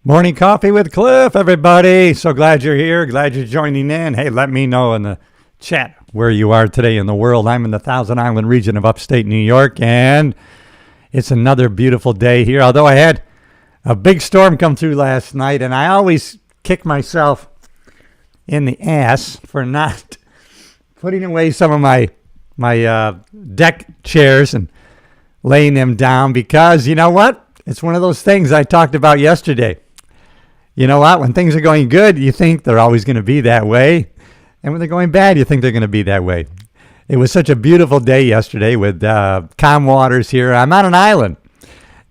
Morning coffee with Cliff, everybody. So glad you're here. Glad you're joining in. Hey, let me know in the chat where you are today in the world. I'm in the Thousand Island region of upstate New York, and it's another beautiful day here. Although I had a big storm come through last night, and I always kick myself in the ass for not putting away some of my deck chairs and laying them down, because you know what? It's one of those things I talked about yesterday. You know what? When things are going good, you think they're always going to be that way. And when they're going bad, you think they're going to be that way. It was such a beautiful day yesterday with calm waters here. I'm on an island.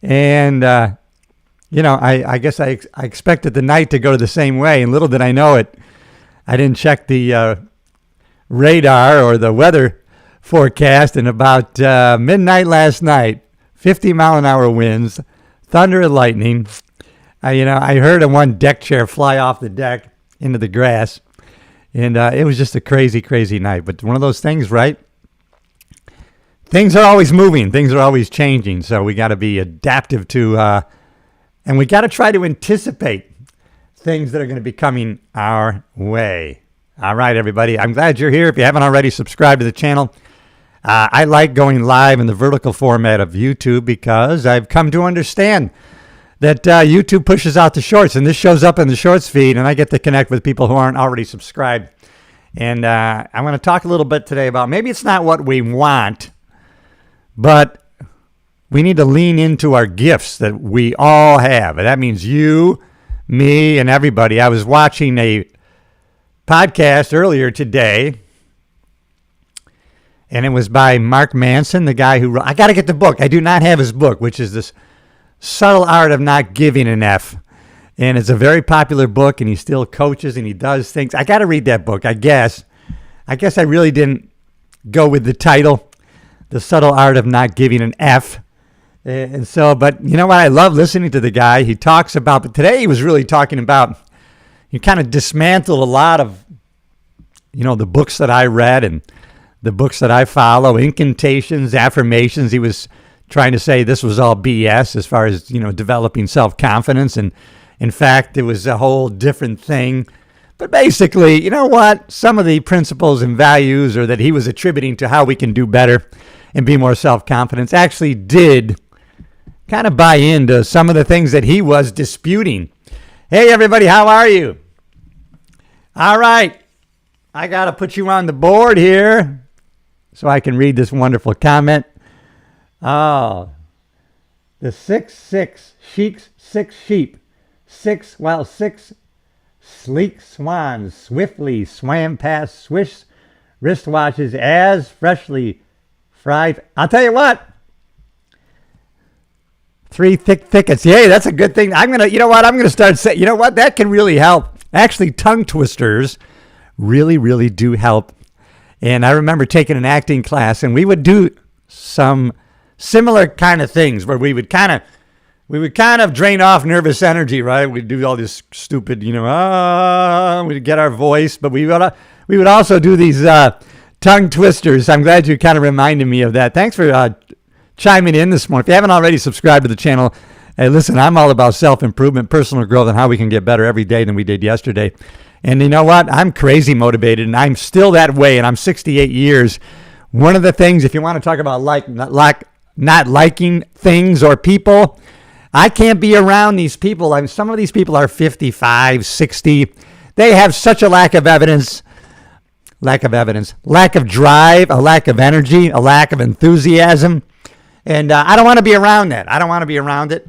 And, I guess I expected the night to go the same way. And little did I know it, I didn't check the radar or the weather forecast. And about midnight last night, 50-mile-an-hour winds, thunder and lightning. I heard one deck chair fly off the deck into the grass, and it was just a crazy, crazy night. But one of those things, right? Things are always moving. Things are always changing. So we got to be adaptive to, and we got to try to anticipate things that are going to be coming our way. All right, everybody. I'm glad you're here. If you haven't already, subscribed to the channel. I like going live in the vertical format of YouTube because I've come to understand that YouTube pushes out the shorts, and this shows up in the shorts feed, and I get to connect with people who aren't already subscribed. And I'm going to talk a little bit today about maybe it's not what we want, but we need to lean into our gifts that we all have. And that means you, me, and everybody. I was watching a podcast earlier today, and it was by Mark Manson, the guy who wrote, I got to get the book. I do not have his book, which is this Subtle Art of Not Giving an F. And it's a very popular book, and he still coaches and he does things. I got to read that book, I guess. I really didn't go with the title, The Subtle Art of Not Giving an F. And so, but you know what? I love listening to the guy. He talks about, but today he was really talking about, he kind of dismantled a lot of, the books that I read and the books that I follow, incantations, affirmations. He was trying to say this was all BS as far as, developing self-confidence. And in fact, it was a whole different thing. But basically, you know what? Some of the principles and values or that he was attributing to how we can do better and be more self-confident actually did kind of buy into some of the things that he was disputing. Hey, everybody, how are you? All right. I got to put you on the board here so I can read this wonderful comment. Oh, the 6 sheep, 6 sleek swans swiftly swam past Swiss wristwatches as freshly fried. I'll tell you what, 3 thick thickets. Yay, that's a good thing. I'm going to start saying, that can really help. Actually, tongue twisters really, really do help. And I remember taking an acting class, and we would do some similar kind of things where we would kind of drain off nervous energy, right? We'd do all this stupid, we'd get our voice, but we would also do these tongue twisters. I'm glad you kind of reminded me of that. Thanks for chiming in this morning. If you haven't already subscribed to the channel, hey, listen, I'm all about self-improvement, personal growth, and how we can get better every day than we did yesterday. And you know what? I'm crazy motivated, and I'm still that way, and I'm 68 years. One of the things, if you want to talk about not liking things or people, I can't be around these people. Some of these people are 55, 60. They have such a lack of drive, a lack of energy, a lack of enthusiasm. And I don't want to be around that. I don't want to be around it.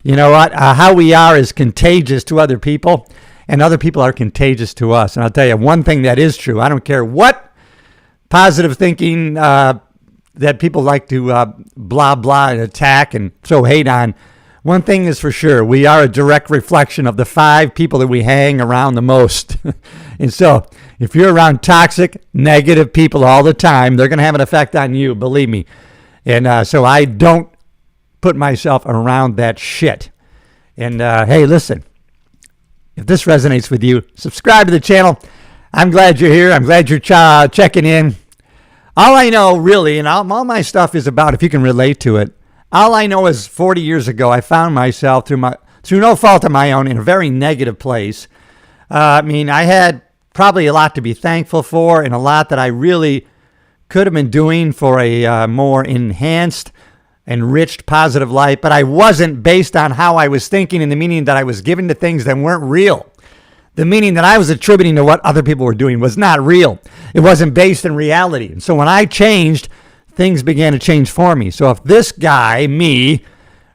You know what? How we are is contagious to other people, and other people are contagious to us. And I'll tell you one thing that is true. I don't care what positive thinking that people like to blah, blah, and attack and throw hate on. One thing is for sure, we are a direct reflection of the 5 people that we hang around the most. And so if you're around toxic, negative people all the time, they're going to have an effect on you, believe me. And so I don't put myself around that shit. And hey, listen, if this resonates with you, subscribe to the channel. I'm glad you're here. I'm glad you're checking in. All I know, really, and all my stuff is about if you can relate to it. All I know is 40 years ago, I found myself through through no fault of my own, in a very negative place. I mean, I had probably a lot to be thankful for and a lot that I really could have been doing for a more enhanced, enriched, positive life, but I wasn't, based on how I was thinking and the meaning that I was giving to things that weren't real. The meaning that I was attributing to what other people were doing was not real. It wasn't based in reality. And so when I changed, things began to change for me. So if this guy, me,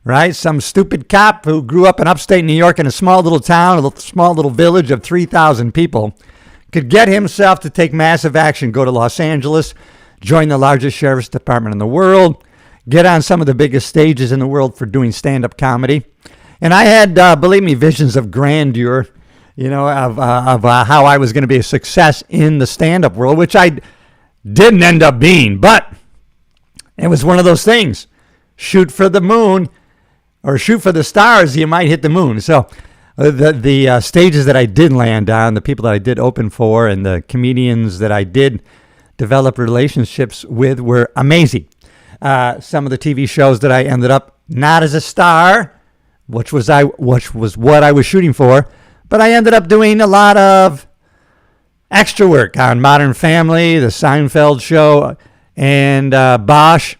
right, some stupid cop who grew up in upstate New York in a small little town, a small little village of 3,000 people, could get himself to take massive action, go to Los Angeles, join the largest sheriff's department in the world, get on some of the biggest stages in the world for doing stand-up comedy. And I had, believe me, visions of grandeur, of how I was going to be a success in the stand-up world, which I didn't end up being. But it was one of those things. Shoot for the moon or shoot for the stars, you might hit the moon. So the stages that I did land on, the people that I did open for, and the comedians that I did develop relationships with were amazing. Some of the TV shows that I ended up not as a star, which was what I was shooting for, but I ended up doing a lot of extra work on Modern Family, The Seinfeld Show, and Bosch.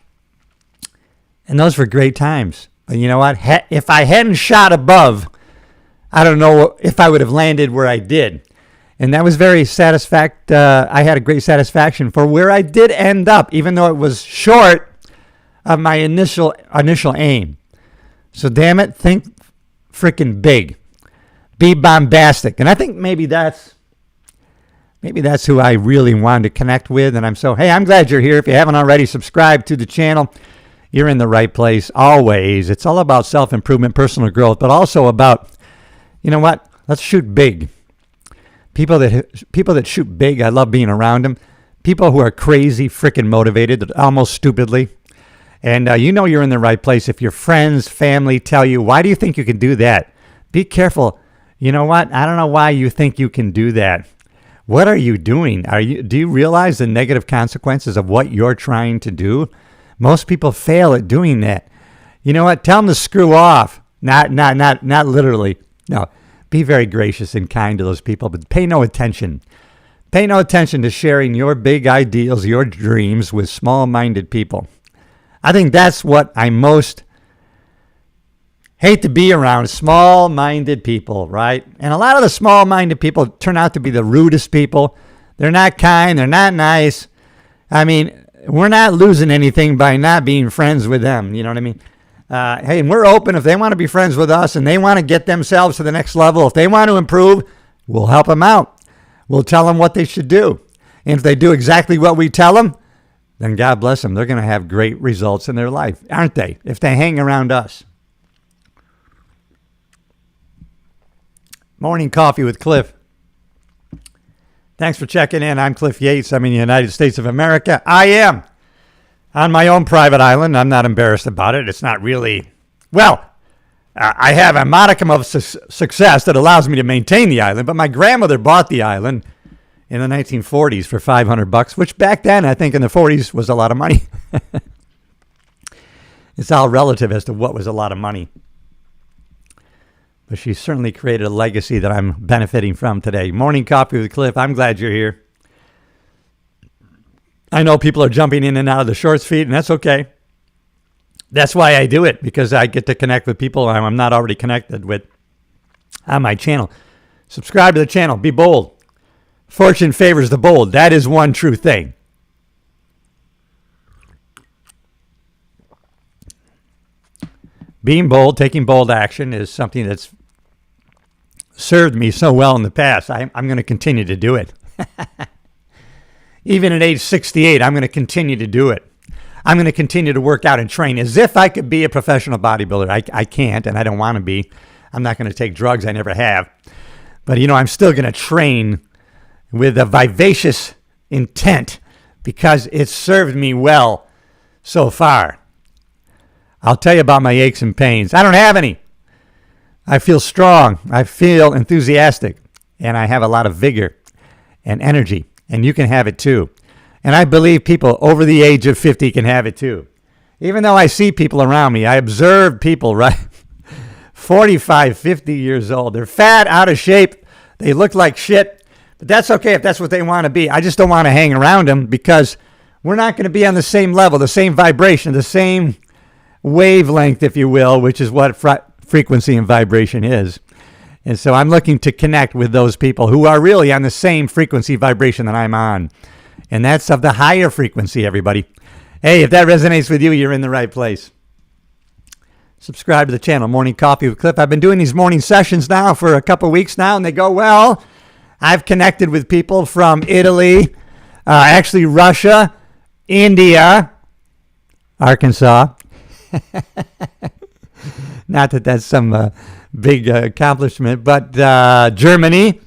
And those were great times. But you know what? If I hadn't shot above, I don't know if I would have landed where I did. And that was very I had a great satisfaction for where I did end up, even though it was short of my initial aim. So damn it, think freaking big. Be bombastic. And I think maybe that's who I really wanted to connect with. And I'm glad you're here. If you haven't already subscribed to the channel, you're in the right place always. It's all about self-improvement, personal growth, but also about, you know what? Let's shoot big. People that shoot big, I love being around them. People who are crazy, freaking motivated, almost stupidly. And you're in the right place if your friends, family tell you, why do you think you can do that? Be careful. You know what? I don't know why you think you can do that. What are you doing? Do you realize the negative consequences of what you're trying to do? Most people fail at doing that. You know what? Tell them to screw off. Not literally. No. Be very gracious and kind to those people, but pay no attention. Pay no attention to sharing your big ideals, your dreams with small-minded people. I think that's what I most hate to be around, small-minded people, right? And a lot of the small-minded people turn out to be the rudest people. They're not kind. They're not nice. I mean, we're not losing anything by not being friends with them. You know what I mean? Hey, and we're open. If they want to be friends with us and they want to get themselves to the next level, if they want to improve, we'll help them out. We'll tell them what they should do. And if they do exactly what we tell them, then God bless them. They're going to have great results in their life, aren't they? If they hang around us. Morning coffee with Cliff. Thanks for checking in. I'm Cliff Yates. I'm in the United States of America. I am on my own private island. I'm not embarrassed about it. It's not really, I have a modicum of success that allows me to maintain the island, but my grandmother bought the island in the 1940s for $500, which back then, I think in the 40s, was a lot of money. It's all relative as to what was a lot of money. But she certainly created a legacy that I'm benefiting from today. Morning coffee with Cliff. I'm glad you're here. I know people are jumping in and out of the shorts feed, and that's okay. That's why I do it, because I get to connect with people I'm not already connected with on my channel. Subscribe to the channel. Be bold. Fortune favors the bold. That is one true thing. Being bold, taking bold action is something that's served me so well in the past. I'm going to continue to do it. Even at age 68, I'm going to continue to do it. I'm going to continue to work out and train as if I could be a professional bodybuilder. I can't, and I don't want to be. I'm not going to take drugs. I never have. But, I'm still going to train with a vivacious intent because it's served me well so far. I'll tell you about my aches and pains. I don't have any. I feel strong. I feel enthusiastic. And I have a lot of vigor and energy. And you can have it too. And I believe people over the age of 50 can have it too. Even though I see people around me, I observe people, right? 45, 50 years old. They're fat, out of shape. They look like shit. But that's okay if that's what they want to be. I just don't want to hang around them because we're not going to be on the same level, the same vibration, the same wavelength, if you will, which is what frequency and vibration is. And so I'm looking to connect with those people who are really on the same frequency vibration that I'm on. And that's of the higher frequency, everybody. Hey, if that resonates with you, you're in the right place. Subscribe to the channel, Morning Coffee with Cliff. I've been doing these morning sessions now for a couple weeks now, and they go well. I've connected with people from Italy, actually Russia, India, Arkansas. Not that that's some big accomplishment, but Germany,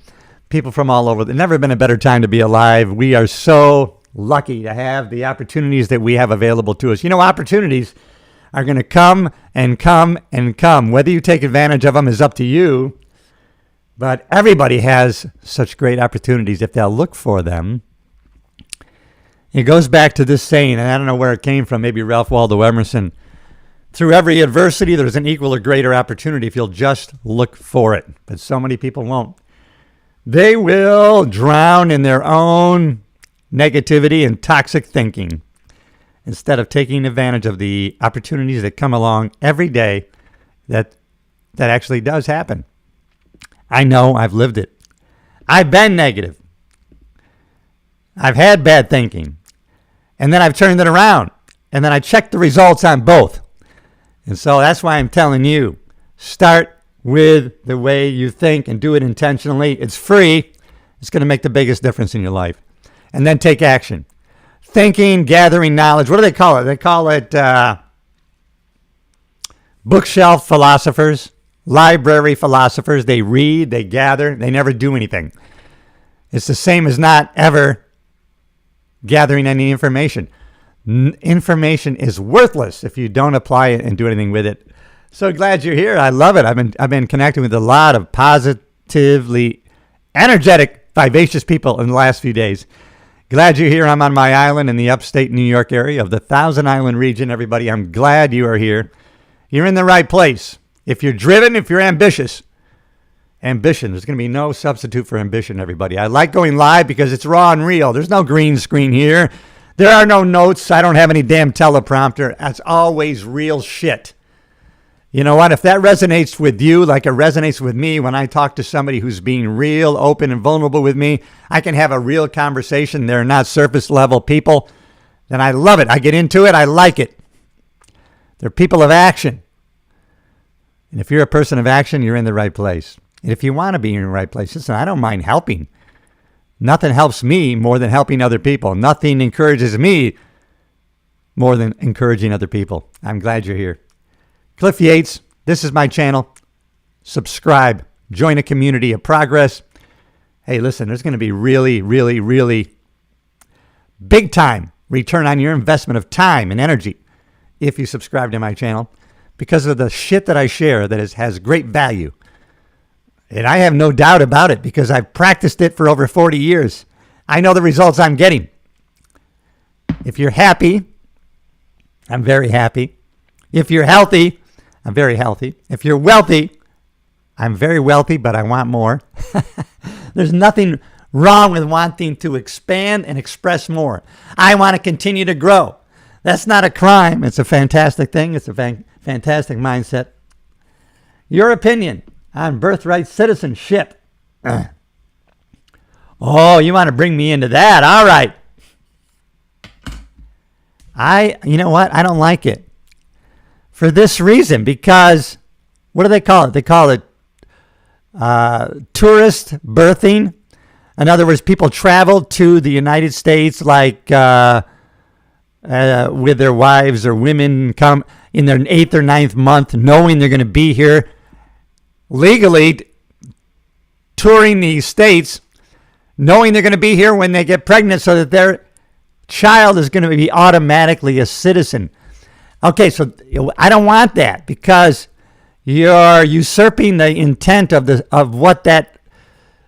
people from all over. There's never been a better time to be alive. We are so lucky to have the opportunities that we have available to us. You know, opportunities are going to come and come and come. Whether you take advantage of them is up to you. But everybody has such great opportunities if they'll look for them. It goes back to this saying, and I don't know where it came from, maybe Ralph Waldo Emerson. Through every adversity, there's an equal or greater opportunity if you'll just look for it. But so many people won't. They will drown in their own negativity and toxic thinking instead of taking advantage of the opportunities that come along every day that actually does happen. I know, I've lived it. I've been negative. I've had bad thinking. And then I've turned it around. And then I checked the results on both. And so that's why I'm telling you, start with the way you think and do it intentionally. It's free. It's going to make the biggest difference in your life. And then take action. Thinking, gathering knowledge. What do they call it? They call it bookshelf philosophers, library philosophers. They read, they gather, they never do anything. It's the same as not ever gathering any information. Information is worthless if you don't apply it and do anything with it. So glad you're here. I love it. I've been connecting with a lot of positively energetic, vivacious people in the last few days. Glad you're here. I'm on my island in the upstate New York area of the Thousand Island region. Everybody, I'm glad you are here. You're in the right place. If you're driven, if you're ambitious, ambition. There's going to be no substitute for ambition, everybody. I like going live because it's raw and real. There's no green screen here. There are no notes. I don't have any damn teleprompter. That's always real shit. You know what? If that resonates with you like it resonates with me when I talk to somebody who's being real, open, and vulnerable with me, I can have a real conversation. They're not surface level people. Then I love it. I get into it. I like it. They're people of action. And if you're a person of action, you're in the right place. And if you want to be in the right place, listen, I don't mind helping. Nothing helps me more than helping other people. Nothing encourages me more than encouraging other people. I'm glad you're here. Cliff Yates, this is my channel. Subscribe. Join a community of progress. Hey, listen, there's going to be really, really, really big time return on your investment of time and energy if you subscribe to my channel because of the shit that I share that has great value. And I have no doubt about it because I've practiced it for over 40 years. I know the results I'm getting. If you're happy, I'm very happy. If you're healthy, I'm very healthy. If you're wealthy, I'm very wealthy, but I want more. There's nothing wrong with wanting to expand and express more. I want to continue to grow. That's not a crime. It's a fantastic thing. It's a fantastic mindset. Your opinion on birthright citizenship. Oh, you want to bring me into that? All right. You know what? I don't like it. For this reason, because what do they call it? They call it tourist birthing. In other words, people travel to the United States like with their wives, or women come in their 8th or 9th month knowing they're going to be here legally, touring these states, knowing they're going to be here when they get pregnant so that their child is going to be automatically a citizen. Okay, so I don't want that because you're usurping the intent of what that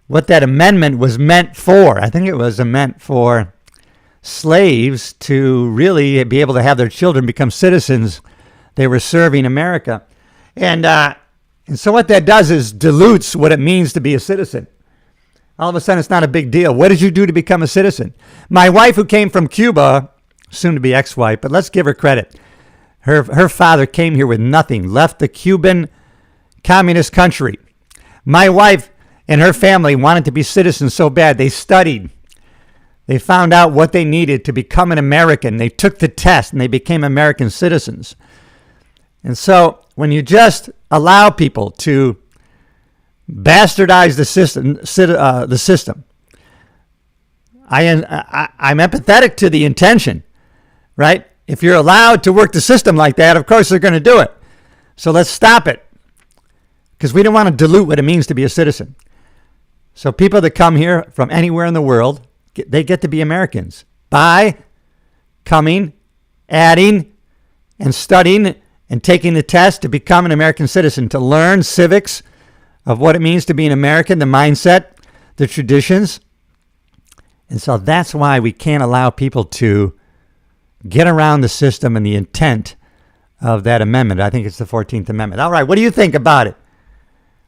amendment was meant for. I think it was meant for slaves to really be able to have their children become citizens. They were serving America. And And so what that does is dilutes what it means to be a citizen. All of a sudden, it's not a big deal. What did you do to become a citizen? My wife, who came from Cuba, soon to be ex-wife, but let's give her credit. Her father came here with nothing, left the Cuban communist country. My wife and her family wanted to be citizens so bad. They studied. They found out what they needed to become an American. They took the test and they became American citizens. And so when you just allow people to bastardize the system, I'm empathetic to the intention, right? If you're allowed to work the system like that, of course they're going to do it. So let's stop it, because we don't want to dilute what it means to be a citizen. So people that come here from anywhere in the world, they get to be Americans by coming, adding, and studying and taking the test to become an American citizen, to learn civics of what it means to be an American, the mindset, the traditions. And so that's why we can't allow people to get around the system and the intent of that amendment. I think it's the 14th Amendment. All right, what do you think about it?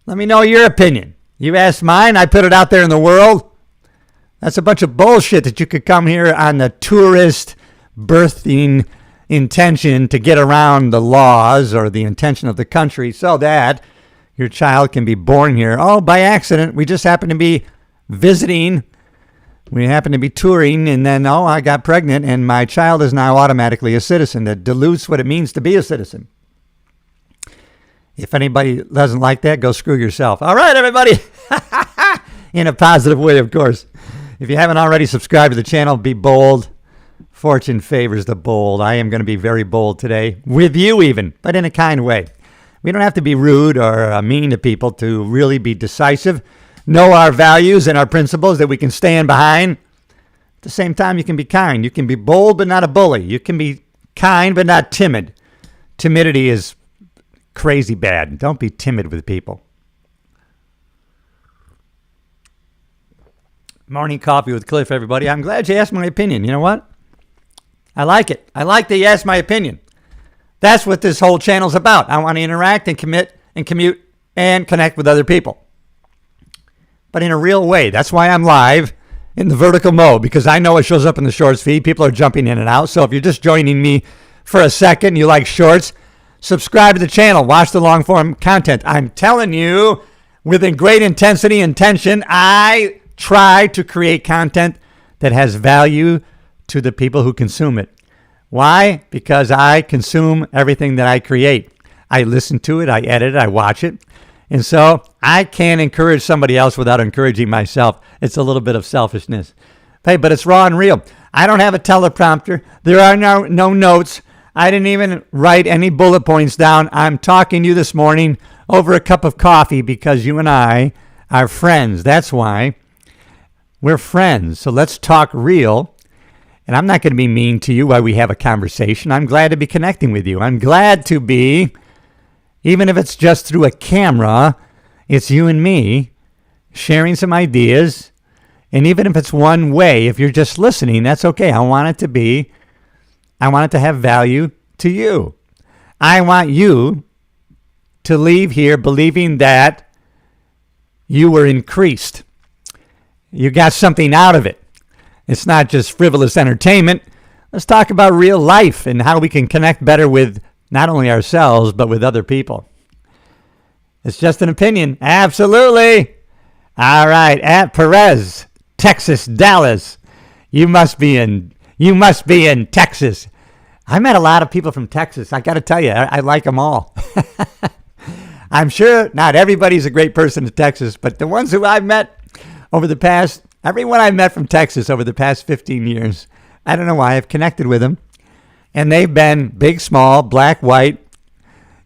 Let me know your opinion. You asked mine, I put it out there in the world. That's a bunch of bullshit that you could come here on the tourist birthing intention to get around the laws or the intention of the country so that your child can be born here. Oh, by accident, we just happen to be visiting. We happen to be touring, and then, oh, I got pregnant, and my child is now automatically a citizen. That dilutes what it means to be a citizen. If anybody doesn't like that, go screw yourself. All right, everybody. In a positive way, of course. If you haven't already subscribed to the channel, be bold. Fortune favors the bold. I am going to be very bold today, with you even, but in a kind way. We don't have to be rude or mean to people to really be decisive. Know our values and our principles that we can stand behind. At the same time, you can be kind. You can be bold, but not a bully. You can be kind, but not timid. Timidity is crazy bad. Don't be timid with people. Morning coffee with Cliff, everybody. I'm glad you asked my opinion. You know what? I like it. I like that you asked my opinion. That's what this whole channel's about. I want to interact and commit and commute and connect with other people. But in a real way. That's why I'm live in the vertical mode, because I know it shows up in the shorts feed. People are jumping in and out. So if you're just joining me for a second, you like shorts, subscribe to the channel. Watch the long form content. I'm telling you, with a great intensity and tension, I try to create content that has value to the people who consume it. Why? Because I consume everything that I create. I listen to it, I edit it, I watch it. And so I can't encourage somebody else without encouraging myself. It's a little bit of selfishness. Hey, but it's raw and real. I don't have a teleprompter. There are no notes. I didn't even write any bullet points down. I'm talking to you this morning over a cup of coffee because you and I are friends. That's why. We're friends. So let's talk real. And I'm not going to be mean to you while we have a conversation. I'm glad to be connecting with you. I'm glad to be, even if it's just through a camera, it's you and me sharing some ideas. And even if it's one way, if you're just listening, that's okay. I want it to have value to you. I want you to leave here believing that you were increased. You got something out of it. It's not just frivolous entertainment. Let's talk about real life and how we can connect better with not only ourselves, but with other people. It's just an opinion. Absolutely. All right. At Perez, Texas, Dallas. You must be in Texas. I met a lot of people from Texas. I got to tell you, I like them all. I'm sure not everybody's a great person in Texas, but the ones who I've met everyone I've met from Texas over the past 15 years, I don't know why, I've connected with them. And they've been big, small, black, white,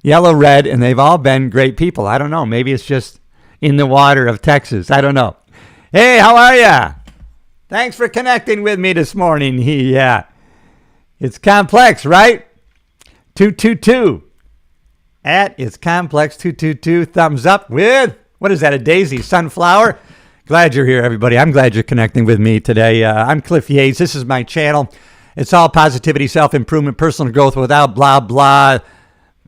yellow, red, and they've all been great people. I don't know. Maybe it's just in the water of Texas. I don't know. Hey, how are ya? Thanks for connecting with me this morning. Yeah. It's complex, right? 222. At It's Complex 222. Thumbs up with, what is that, a daisy? Sunflower? Glad you're here, everybody. I'm glad you're connecting with me today. I'm Cliff Yates. This is my channel. It's all positivity, self-improvement, personal growth without blah, blah,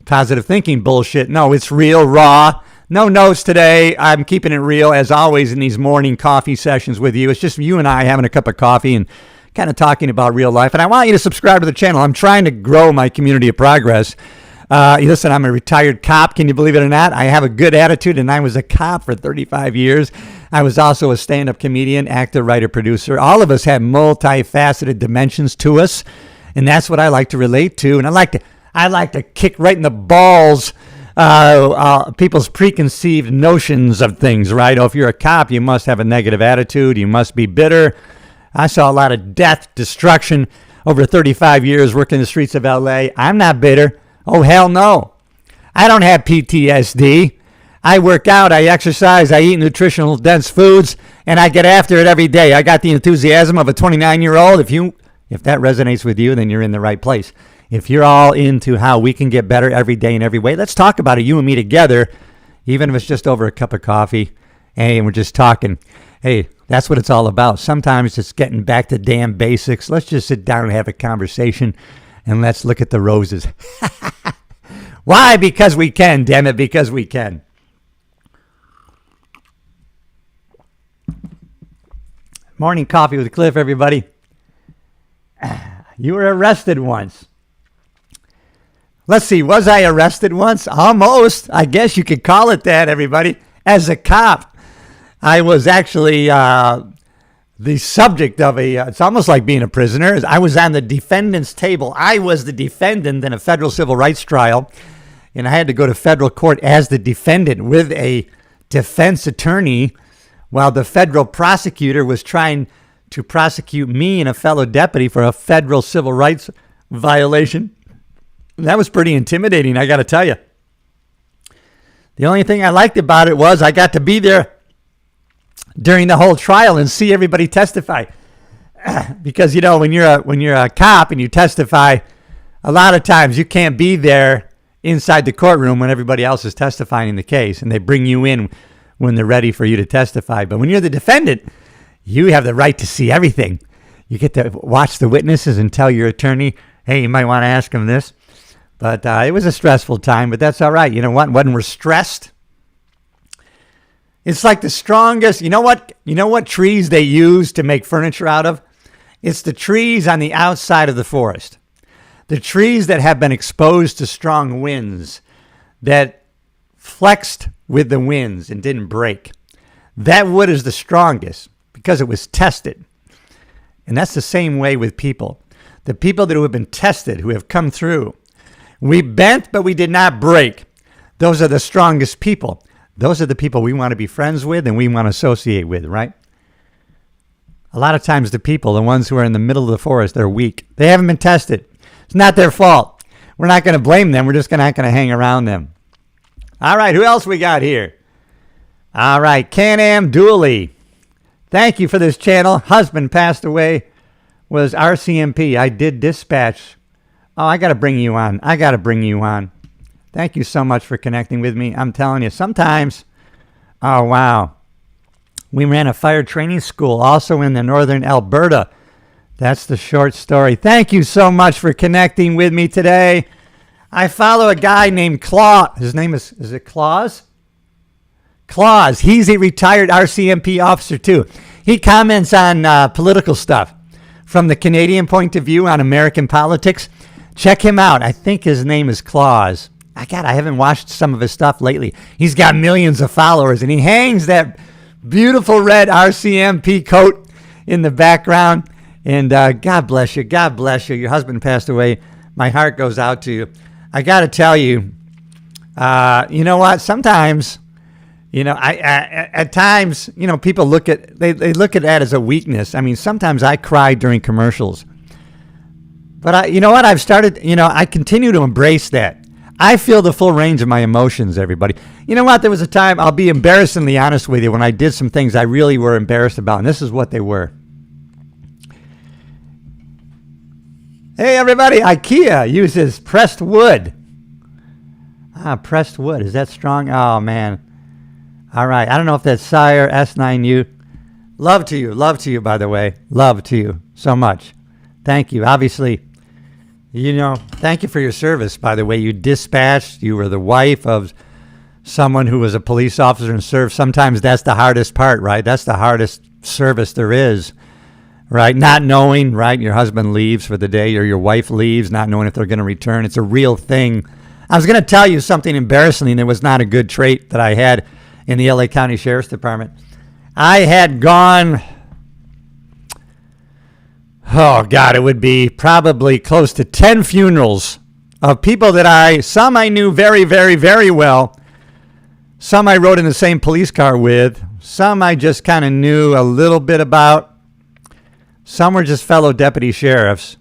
positive thinking bullshit. No, it's real, raw. No notes today. I'm keeping it real as always in these morning coffee sessions with you. It's just you and I having a cup of coffee and kind of talking about real life. And I want you to subscribe to the channel. I'm trying to grow my community of progress. Listen, I'm a retired cop. Can you believe it or not? I have a good attitude, and I was a cop for 35 years. I was also a stand-up comedian, actor, writer, producer. All of us have multifaceted dimensions to us, and that's what I like to relate to. And I like to kick right in the balls people's preconceived notions of things, right? Oh, if you're a cop, you must have a negative attitude. You must be bitter. I saw a lot of death, destruction over 35 years working the streets of LA. I'm not bitter. Oh, hell no. I don't have PTSD. I work out, I exercise, I eat nutritional dense foods, and I get after it every day. I got the enthusiasm of a 29-year-old. If that resonates with you, then you're in the right place. If you're all into how we can get better every day in every way, let's talk about it, you and me together, even if it's just over a cup of coffee. Hey, and we're just talking. Hey, that's what it's all about. Sometimes it's getting back to damn basics. Let's just sit down and have a conversation, and let's look at the roses. Why? Because we can, damn it, because we can. Morning coffee with Cliff, everybody. You were arrested once. Let's see, was I arrested once? Almost. I guess you could call it that, everybody. As a cop, I was actually the subject of it's almost like being a prisoner. I was on the defendant's table. I was the defendant in a federal civil rights trial, and I had to go to federal court as the defendant with a defense attorney while the federal prosecutor was trying to prosecute me and a fellow deputy for a federal civil rights violation. That was pretty intimidating, I got to tell you. The only thing I liked about it was I got to be there during the whole trial and see everybody testify. Because, you know, when you're a cop and you testify, a lot of times you can't be there inside the courtroom when everybody else is testifying in the case, and they bring you in when they're ready for you to testify. But when you're the defendant, you have the right to see everything. You get to watch the witnesses and tell your attorney, hey, you might want to ask them this. But it was a stressful time, but that's all right. You know what? When we're stressed, it's like the strongest. You know what trees they use to make furniture out of? It's the trees on the outside of the forest. The trees that have been exposed to strong winds that flexed with the winds and didn't break. That wood is the strongest because it was tested. And that's the same way with people. The people that have been tested, who have come through, we bent, but we did not break. Those are the strongest people. Those are the people we want to be friends with and we want to associate with, right? A lot of times the people, the ones who are in the middle of the forest, they're weak. They haven't been tested. It's not their fault. We're not going to blame them. We're just not going to hang around them. All right, who else we got here? All right, Can-Am Dooley. Thank you for this channel. Husband passed away, was RCMP. I did dispatch. Oh, I got to bring you on. Thank you so much for connecting with me. I'm telling you, sometimes, oh, wow. We ran a fire training school also in the northern Alberta. That's the short story. Thank you so much for connecting with me today. I follow a guy named Claus. His name is it Claus? Claus. He's a retired RCMP officer, too. He comments on political stuff from the Canadian point of view on American politics. Check him out. I think his name is Claus. I haven't watched some of his stuff lately. He's got millions of followers, and he hangs that beautiful red RCMP coat in the background. And God bless you. God bless you. Your husband passed away. My heart goes out to you. I got to tell you, you know what? Sometimes, you know, at times, you know, people look at that as a weakness. I mean, sometimes I cry during commercials. But you know what? I continue to embrace that. I feel the full range of my emotions, everybody. You know what? There was a time, I'll be embarrassingly honest with you, when I did some things I really were embarrassed about, and this is what they were. Hey, everybody, IKEA uses pressed wood. Pressed wood. Is that strong? Oh, man. All right. I don't know if that's Sire S9U. Love to you, by the way. Love to you so much. Thank you. Obviously, you know, thank you for your service, by the way. You dispatched. You were the wife of someone who was a police officer and served, sometimes that's the hardest part, right? That's the hardest service there is, right? Not knowing, right? Your husband leaves for the day or your wife leaves, not knowing if they're going to return. It's a real thing. I was going to tell you something embarrassing that was not a good trait that I had in the LA County Sheriff's Department. I had gone, oh God, it would be probably close to 10 funerals of people that some I knew very, very, very well. Some I rode in the same police car with. Some I just kind of knew a little bit about. Some were just fellow deputy sheriffs.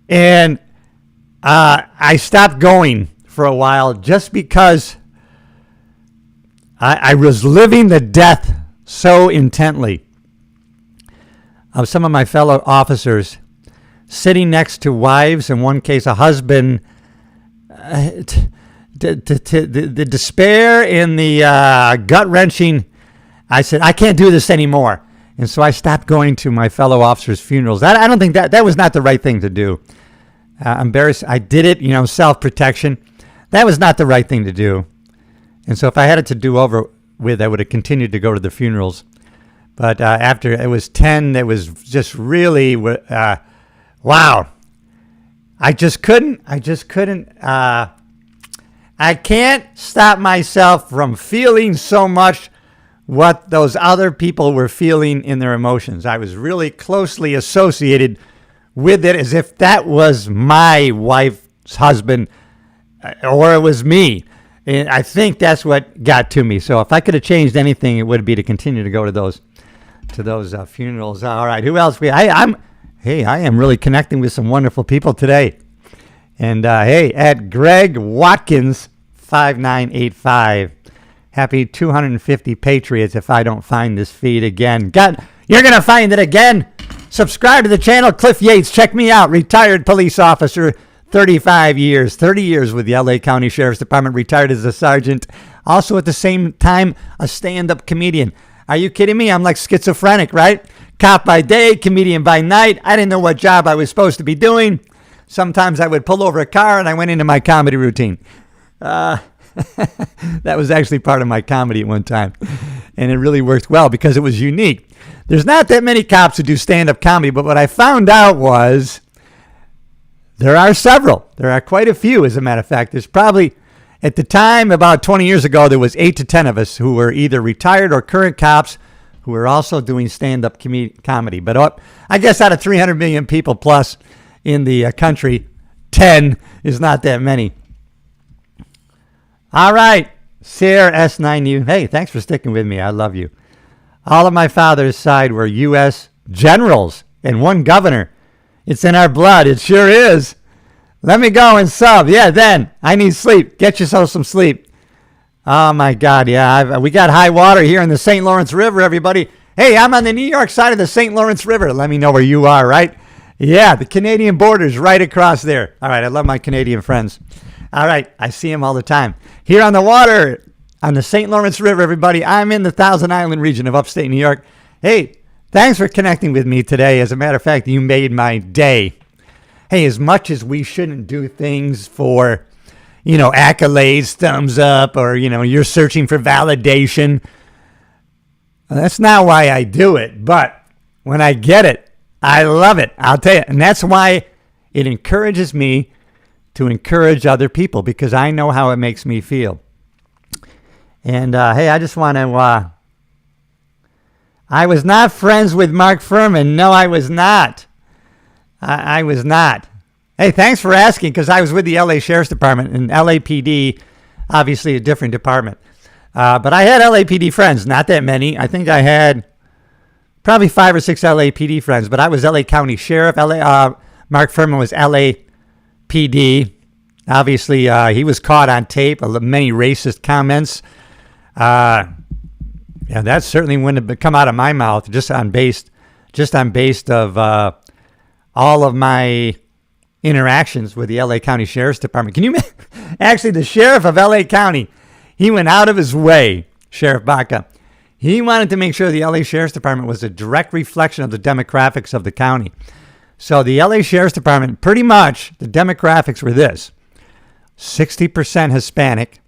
And I stopped going for a while just because I was living the death so intently of some of my fellow officers sitting next to wives, in one case a husband. The despair and the gut-wrenching, I said, I can't do this anymore. And so I stopped going to my fellow officers' funerals. I don't think that was not the right thing to do. Embarrassed. I did it, self-protection. That was not the right thing to do. And so if I had it to do over with, I would have continued to go to the funerals. But after it was 10, it was just really, wow. I just couldn't. I can't stop myself from feeling so much what those other people were feeling in their emotions. I was really closely associated with it as if that was my wife's husband or it was me. And I think that's what got to me. So if I could have changed anything, it would be to continue to go to those funerals. All right, who else? I am really connecting with some wonderful people today. And at Greg Watkins 5985, happy 250 Patriots if I don't find this feed again. God, you're going to find it again. Subscribe to the channel. Cliff Yates, check me out. Retired police officer, 30 years with the LA County Sheriff's Department, retired as a sergeant. Also at the same time, a stand-up comedian. Are you kidding me? I'm like schizophrenic, right? Cop by day, comedian by night. I didn't know what job I was supposed to be doing. Sometimes I would pull over a car and I went into my comedy routine. That was actually part of my comedy at one time. And it really worked well because it was unique. There's not that many cops who do stand-up comedy, but what I found out was there are several. There are quite a few, as a matter of fact. There's probably, at the time, about 20 years ago, there was 8 to 10 of us who were either retired or current cops who were also doing stand-up comedy. But I guess out of 300 million people plus in the country, 10 is not that many. All right, Sarah S9U. Hey, thanks for sticking with me. I love you. All of my father's side were U.S. generals and one governor. It's in our blood. It sure is. Let me go and sub. Yeah, then. I need sleep. Get yourself some sleep. Oh, my God. Yeah, we got high water here in the St. Lawrence River, everybody. Hey, I'm on the New York side of the St. Lawrence River. Let me know where you are, right? Yeah, the Canadian border's right across there. All right, I love my Canadian friends. All right, I see them all the time. Here on the water, on the St. Lawrence River, everybody. I'm in the Thousand Island region of upstate New York. Hey, thanks for connecting with me today. As a matter of fact, you made my day. Hey, as much as we shouldn't do things for, accolades, thumbs up, or, you're searching for validation, that's not why I do it. But when I get it, I love it. I'll tell you. And that's why it encourages me to encourage other people, because I know how it makes me feel. And, hey, I just want to, I was not friends with Mark Furman. No, I was not. I was not. Hey, thanks for asking, because I was with the LA Sheriff's Department and LAPD, obviously a different department. But I had LAPD friends, not that many. I think I had probably 5 or 6 LAPD friends, but I was LA County Sheriff. Mark Furman was LAPD. Obviously, he was caught on tape, many racist comments. Yeah, that certainly wouldn't have come out of my mouth just on base of all of my interactions with the LA County Sheriff's Department. Can you actually, the sheriff of LA County, he went out of his way, Sheriff Baca. He wanted to make sure the LA Sheriff's Department was a direct reflection of the demographics of the county. So the LA Sheriff's Department, pretty much, the demographics were this: 60% Hispanic,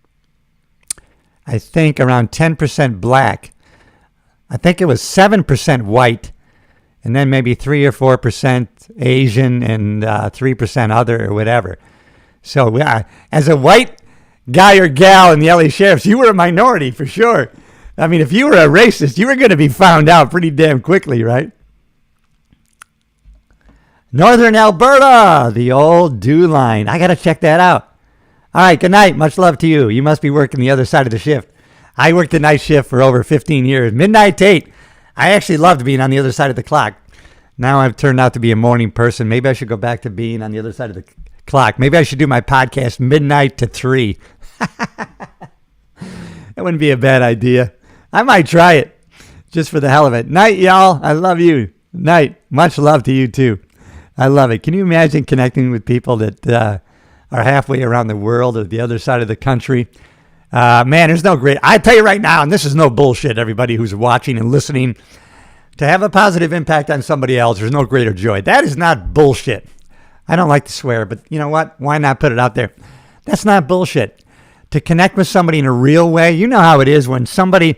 I think around 10% black. I think it was 7% white, and then maybe 3 or 4% Asian and 3% other or whatever. So as a white guy or gal in the LA Sheriffs, you were a minority for sure. I mean, if you were a racist, you were going to be found out pretty damn quickly, right? Northern Alberta, the old Dew Line. I got to check that out. All right, good night. Much love to you. You must be working the other side of the shift. I worked the night shift for over 15 years, midnight to 8. I actually loved being on the other side of the clock. Now I've turned out to be a morning person. Maybe I should go back to being on the other side of the clock. Maybe I should do my podcast midnight to 3. That wouldn't be a bad idea. I might try it just for the hell of it. Night, y'all. I love you. Night. Much love to you, too. I love it. Can you imagine connecting with people that are halfway around the world or the other side of the country? Man, there's no great... I tell you right now, and this is no bullshit, everybody who's watching and listening, to have a positive impact on somebody else, there's no greater joy. That is not bullshit. I don't like to swear, but you know what? Why not put it out there? That's not bullshit. To connect with somebody in a real way, you know how it is when somebody,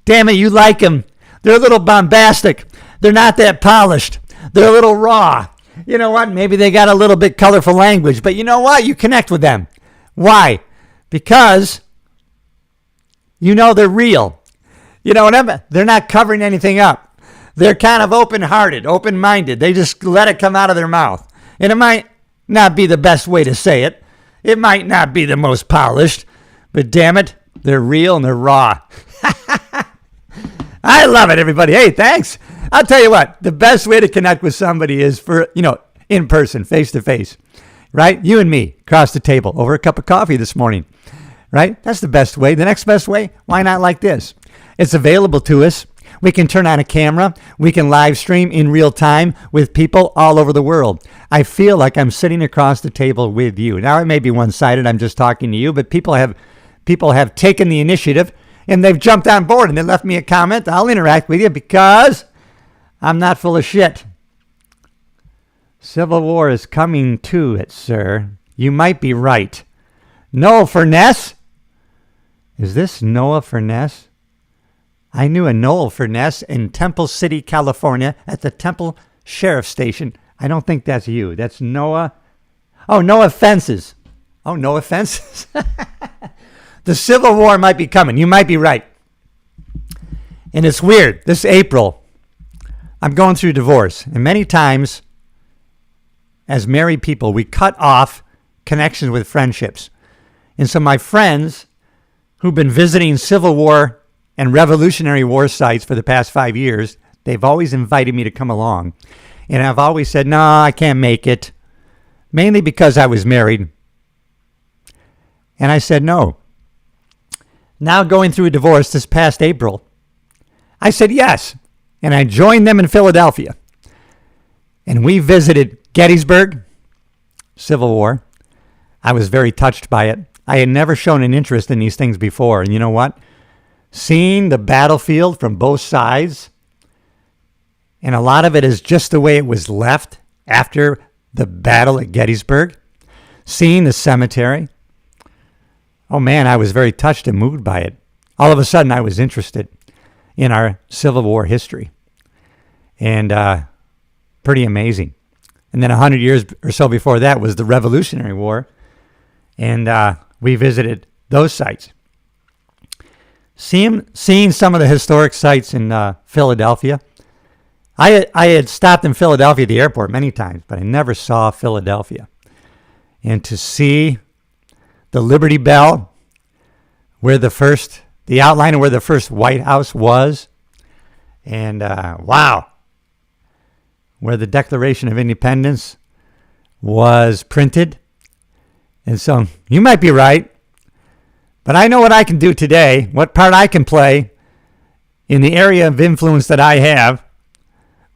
damn it, you like them. They're a little bombastic. They're not that polished. They're a little raw. You know what? Maybe they got a little bit colorful language, but you know what? You connect with them. Why? Because you know they're real. You know what? They're not covering anything up. They're kind of open-hearted, open-minded. They just let it come out of their mouth. And it might not be the best way to say it. It might not be the most polished, but damn it, they're real and they're raw. I love it, everybody. Hey, thanks. I'll tell you what, the best way to connect with somebody is in person, face to face, right? You and me across the table over a cup of coffee this morning, right? That's the best way. The next best way, why not like this? It's available to us. We can turn on a camera. We can live stream in real time with people all over the world. I feel like I'm sitting across the table with you. Now, it may be one-sided. I'm just talking to you, but people have taken the initiative and they've jumped on board and they left me a comment. I'll interact with you because I'm not full of shit. Civil War is coming to it, sir. You might be right. Noah Furness? Is this Noah Furness? I knew a Noel Furness in Temple City, California, at the Temple Sheriff Station. I don't think that's you. That's Noah. Oh, Noah Fences. Oh, Noah Fences. The Civil War might be coming. You might be right. And it's weird. This April, I'm going through divorce. And many times, as married people, we cut off connections with friendships. And so my friends who've been visiting Civil War and Revolutionary War sites for the past 5 years, they've always invited me to come along. And I've always said, no, I can't make it. Mainly because I was married. And I said no. Now going through a divorce this past April, I said yes. And I joined them in Philadelphia. And we visited Gettysburg, Civil War. I was very touched by it. I had never shown an interest in these things before. And you know what? Seeing the battlefield from both sides, and a lot of it is just the way it was left after the battle at Gettysburg, seeing the cemetery. Oh man, I was very touched and moved by it. All of a sudden, I was interested in our Civil War history. And pretty amazing. And then 100 years or so before that was the Revolutionary War. And we visited those sites. Seeing some of the historic sites in Philadelphia. I had stopped in Philadelphia at the airport many times, but I never saw Philadelphia. And to see the Liberty Bell, where the outline of where the first White House was, and wow, where the Declaration of Independence was printed. And so you might be right. But I know what I can do today, what part I can play in the area of influence that I have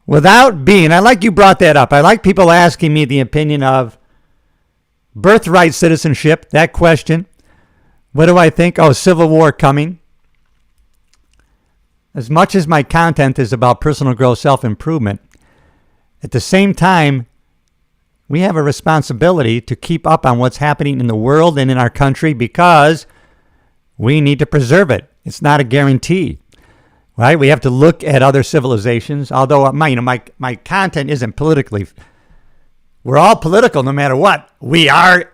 without being, I like you brought that up. I like people asking me the opinion of birthright citizenship, that question. What do I think? Oh, Civil War coming. As much as my content is about personal growth, self-improvement, at the same time, we have a responsibility to keep up on what's happening in the world and in our country because we need to preserve it. It's not a guarantee, right? We have to look at other civilizations, although my content isn't politically. We're all political no matter what. We are.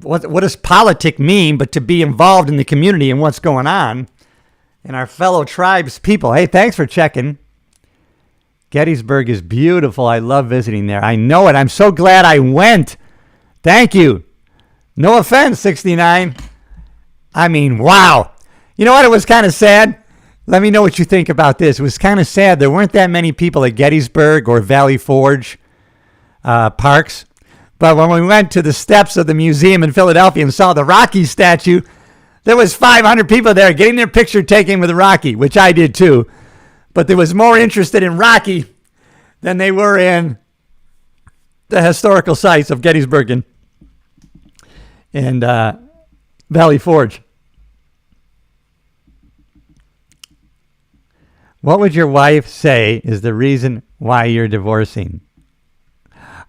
What does politic mean but to be involved in the community and what's going on and our fellow tribes people? Hey, thanks for checking. Gettysburg is beautiful. I love visiting there. I know it. I'm so glad I went. Thank you. No offense, 69. I mean, wow. You know what? It was kind of sad. Let me know what you think about this. It was kind of sad. There weren't that many people at Gettysburg or Valley Forge parks. But when we went to the steps of the museum in Philadelphia and saw the Rocky statue, there was 500 people there getting their picture taken with Rocky, which I did too. But they was more interested in Rocky than they were in the historical sites of Gettysburg and Valley Forge. What would your wife say is the reason why you're divorcing?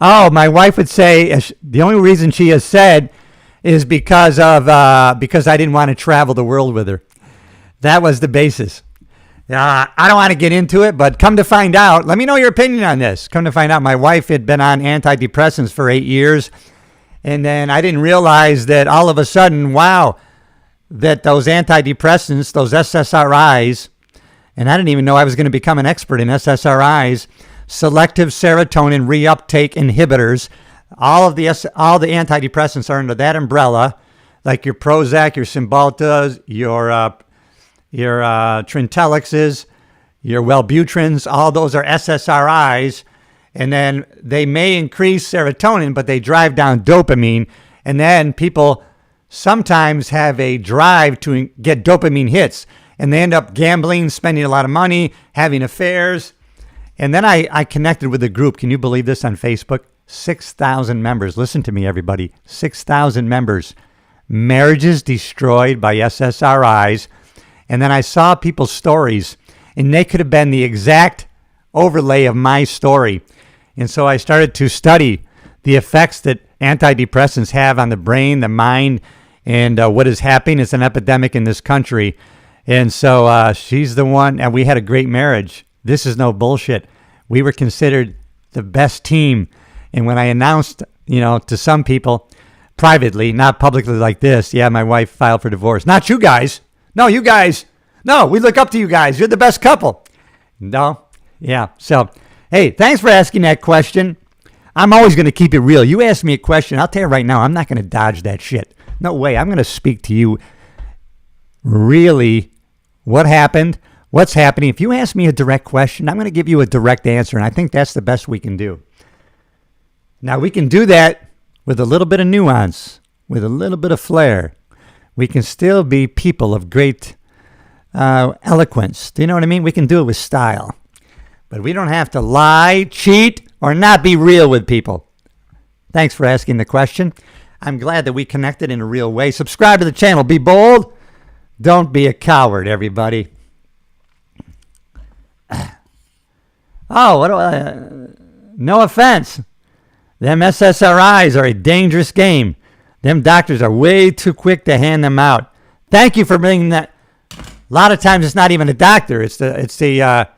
Oh, my wife would say the only reason she has said is because I didn't want to travel the world with her. That was the basis. I don't want to get into it, but come to find out, let me know your opinion on this. Come to find out, my wife had been on antidepressants for 8 years, and then I didn't realize that all of a sudden, wow, that those antidepressants, those SSRIs, and I didn't even know I was going to become an expert in SSRIs, selective serotonin reuptake inhibitors. All the antidepressants are under that umbrella, like your Prozac, your Cymbaltas, your Trintellixes, your Wellbutrins. All those are SSRIs, and then they may increase serotonin, but they drive down dopamine, and then people sometimes have a drive to get dopamine hits, and they end up gambling, spending a lot of money, having affairs. And then I connected with a group. Can you believe this, on Facebook? 6,000 members. Listen to me, everybody. 6,000 members. Marriages destroyed by SSRIs. And then I saw people's stories, and they could have been the exact overlay of my story. And so I started to study the effects that antidepressants have on the brain, the mind, and what is happening. It's an epidemic in this country. And so she's the one, and we had a great marriage. This is no bullshit. We were considered the best team. And when I announced, to some people privately, not publicly like this, yeah, my wife filed for divorce. Not you guys. No, you guys. No, we look up to you guys. You're the best couple. No. Yeah. So, hey, thanks for asking that question. I'm always going to keep it real. You ask me a question, I'll tell you right now, I'm not going to dodge that shit. No way. I'm going to speak to you really what happened, what's happening. If you ask me a direct question, I'm going to give you a direct answer, and I think that's the best we can do. Now, we can do that with a little bit of nuance, with a little bit of flair. We can still be people of great eloquence. Do you know what I mean? We can do it with style. But we don't have to lie, cheat, or not be real with people. Thanks for asking the question. I'm glad that we connected in a real way. Subscribe to the channel. Be bold. Don't be a coward, everybody. Oh, no offense. Them SSRIs are a dangerous game. Them doctors are way too quick to hand them out. Thank you for bringing that. A lot of times it's not even a doctor. It's the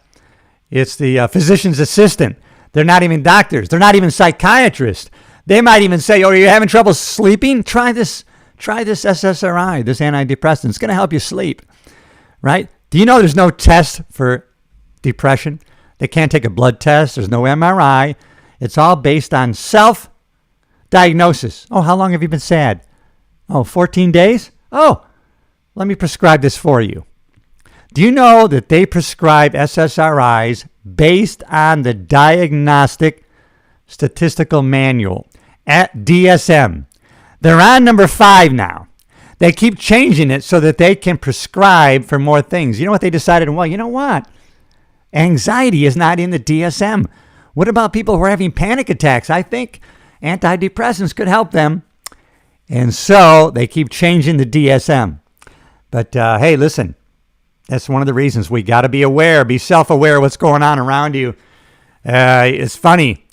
physician's assistant. They're not even doctors. They're not even psychiatrists. They might even say, "Oh, you're having trouble sleeping? Try this SSRI, this antidepressant. It's going to help you sleep." Right? Do you know there's no test for depression? They can't take a blood test. There's no MRI. It's all based on self-diagnosis. Oh, how long have you been sad? Oh, 14 days? Oh, let me prescribe this for you. Do you know that they prescribe SSRIs based on the Diagnostic Statistical Manual at DSM? They're on number 5 now. They keep changing it so that they can prescribe for more things. You know what they decided? Well, you know what? Anxiety is not in the DSM. What about people who are having panic attacks? I think antidepressants could help them. And so they keep changing the DSM. But hey, listen, that's one of the reasons we got to be aware, be self-aware of what's going on around you. It's funny.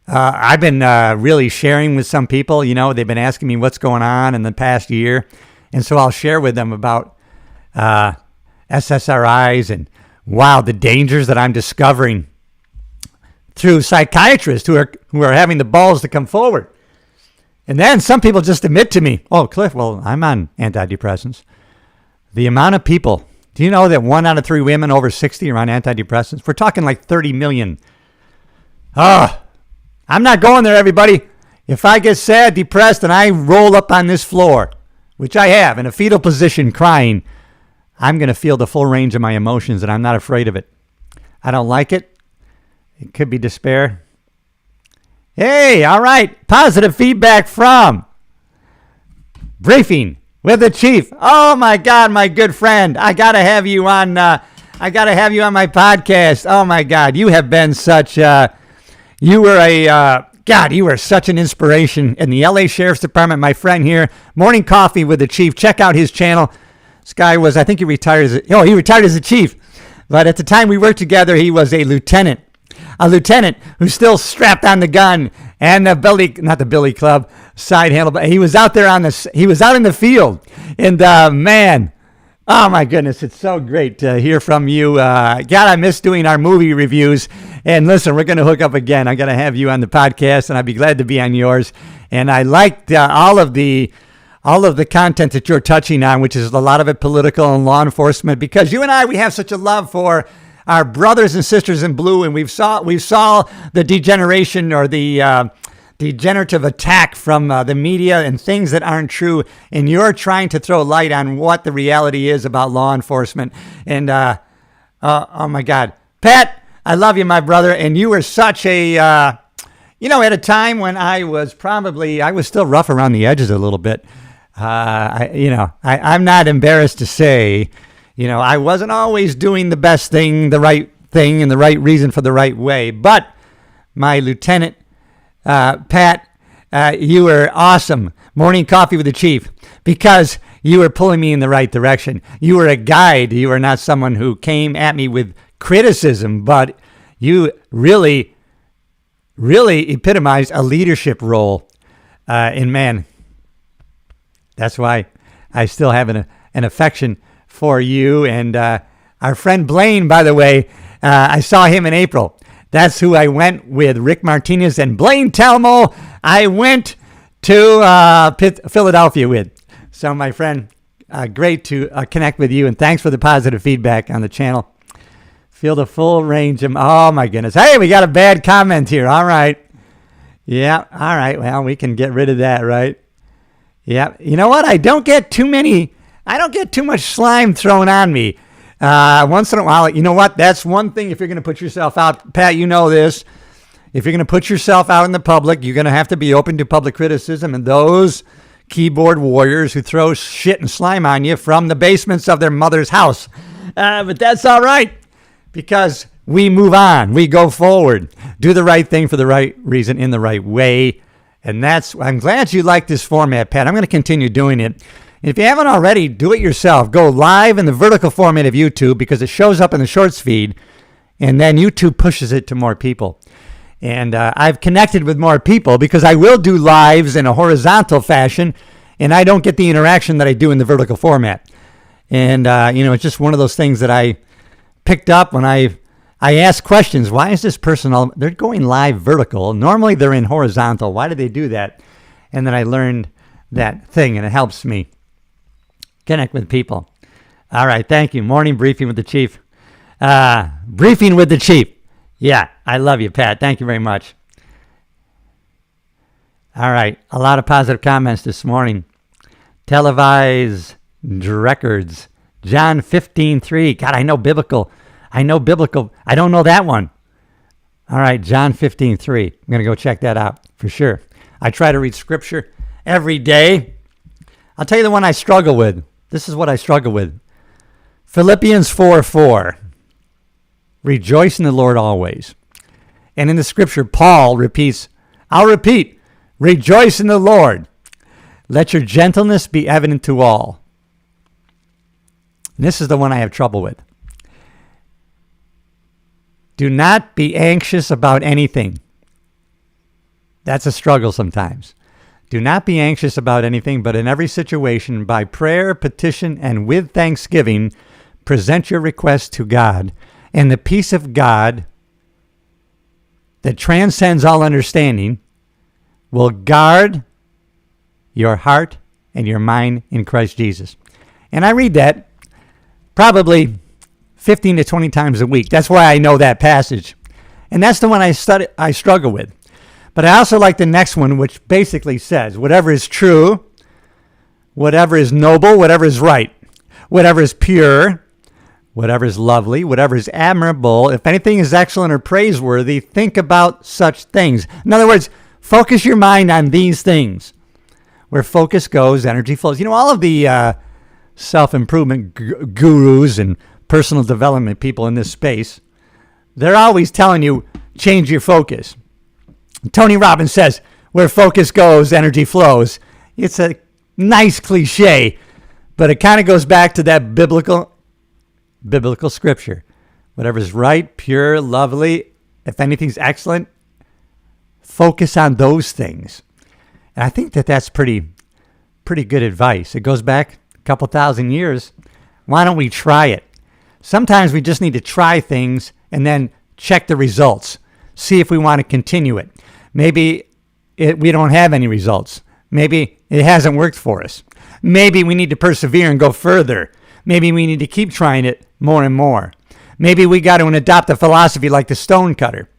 I've been really sharing with some people. They've been asking me what's going on in the past year. And so I'll share with them about SSRIs and, wow, the dangers that I'm discovering through psychiatrists who are having the balls to come forward. And then some people just admit to me, oh, Cliff, well, I'm on antidepressants. The amount of people, do you know that 1 out of 3 women over 60 are on antidepressants? We're talking like 30 million. I'm not going there, everybody. If I get sad, depressed, and I roll up on this floor, which I have, in a fetal position crying, I'm going to feel the full range of my emotions, and I'm not afraid of it. I don't like it. It could be despair. Hey, all right. Positive feedback from Briefing with the Chief. Oh my God, my good friend. I gotta have you on my podcast. Oh my God. You have been such you were such an inspiration in the LA Sheriff's Department, my friend here. Morning Coffee with the Chief. Check out his channel. This guy was, I think he retired as a chief. But at the time we worked together, he was a lieutenant who's still strapped on the gun and not the billy club side handle, but he was out there he was out in the field. And man, oh my goodness, it's so great to hear from you. God, I miss doing our movie reviews. And listen, we're going to hook up again. I'm going to have you on the podcast, and I'd be glad to be on yours. And I liked all of the content that you're touching on, which is a lot of it political and law enforcement, because you and I, we have such a love for our brothers and sisters in blue, and we saw the degeneration or the degenerative attack from the media and things that aren't true, and you're trying to throw light on what the reality is about law enforcement. And oh my God, Pat, I love you, my brother, and you were such a at a time when I was still rough around the edges a little bit. I'm not embarrassed to say, I wasn't always doing the best thing, the right thing, and the right reason for the right way. But my Lieutenant Pat, you were awesome. Morning Coffee with the Chief, because you were pulling me in the right direction. You were a guide. You were not someone who came at me with criticism, but you really, really epitomized a leadership role. And man, that's why I still have an affection for you. And our friend Blaine, by the way, I saw him in April. That's who I went with, Rick Martinez and Blaine Telmo. I went to Philadelphia with. So, my friend, great to connect with you, and thanks for the positive feedback on the channel. Feel the full range of, oh my goodness. Hey, we got a bad comment here. All right. Yeah, all right. Well, we can get rid of that, right? Yeah. You know what? I don't get too much slime thrown on me. Once in a while, you know what? That's one thing. If you're going to put yourself out, Pat, you know this. If you're going to put yourself out in the public, you're going to have to be open to public criticism. And those keyboard warriors who throw shit and slime on you from the basements of their mother's house. But that's all right, because we move on. We go forward. Do the right thing for the right reason in the right way. And I'm glad you like this format, Pat. I'm going to continue doing it. If you haven't already, do it yourself. Go live in the vertical format of YouTube, because it shows up in the shorts feed, and then YouTube pushes it to more people. And I've connected with more people because I will do lives in a horizontal fashion, and I don't get the interaction that I do in the vertical format. And, it's just one of those things that I picked up when I ask questions. Why is this person, they're going live vertical. Normally they're in horizontal. Why did they do that? And then I learned that thing, and it helps me connect with people. All right. Thank you. Morning Briefing with the Chief. Briefing with the Chief. Yeah. I love you, Pat. Thank you very much. All right. A lot of positive comments this morning. Televised records. John 15:3. God, I know biblical. I don't know that one. All right. John 15:3. I'm going to go check that out for sure. I try to read scripture every day. I'll tell you the one I struggle with. This is what I struggle with. Philippians 4:4. Rejoice in the Lord always. And in the scripture, Paul repeats, I'll repeat, rejoice in the Lord. Let your gentleness be evident to all. And this is the one I have trouble with. Do not be anxious about anything. That's a struggle sometimes. Do not be anxious about anything, but in every situation, by prayer, petition, and with thanksgiving, present your requests to God. And the peace of God that transcends all understanding will guard your heart and your mind in Christ Jesus. And I read that probably 15 to 20 times a week. That's why I know that passage. And that's the one I struggle with. But I also like the next one, which basically says, whatever is true, whatever is noble, whatever is right, whatever is pure, whatever is lovely, whatever is admirable, if anything is excellent or praiseworthy, think about such things. In other words, focus your mind on these things. Where focus goes, energy flows. You know, all of the self-improvement gurus and personal development people in this space, they're always telling you, change your focus. Tony Robbins says, where focus goes, energy flows. It's a nice cliche, but it kind of goes back to that biblical scripture. Whatever's right, pure, lovely, if anything's excellent, focus on those things. And I think that's pretty good advice. It goes back a couple thousand years. Why don't we try it? Sometimes we just need to try things and then check the results. See if we want to continue it. Maybe we don't have any results. Maybe it hasn't worked for us. Maybe we need to persevere and go further. Maybe we need to keep trying it more and more. Maybe we got to adopt a philosophy like the stone cutter.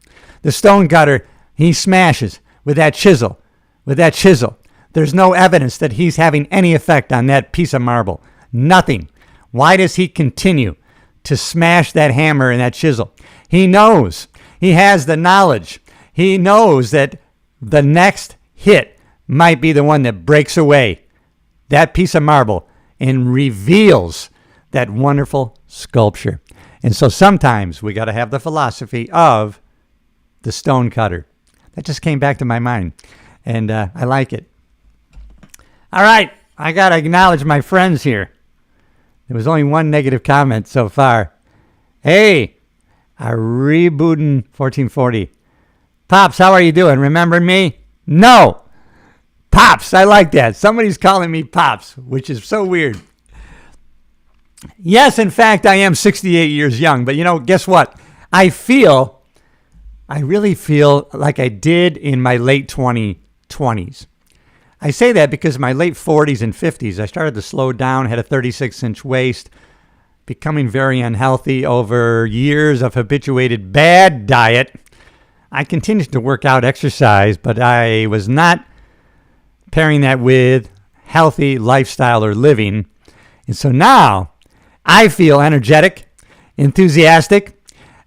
The stone cutter, he smashes with that chisel. There's no evidence that he's having any effect on that piece of marble. Nothing. Why does he continue to smash that hammer and that chisel? He knows. He has the knowledge. He knows that the next hit might be the one that breaks away that piece of marble and reveals that wonderful sculpture. And so sometimes we got to have the philosophy of the stone cutter. That just came back to my mind, and I like it. All right, I got to acknowledge my friends here. There was only one negative comment so far. Hey, a rebooting 1440. Pops, how are you doing? Remember me? No. Pops, I like that. Somebody's calling me Pops, which is so weird. Yes, in fact, I am 68 years young, but guess what? I really feel like I did in my late 20s. I say that because in my late 40s and 50s, I started to slow down, had a 36-inch waist, becoming very unhealthy over years of habituated bad diet. I continued to work out, exercise, but I was not pairing that with healthy lifestyle or living. And so now I feel energetic, enthusiastic.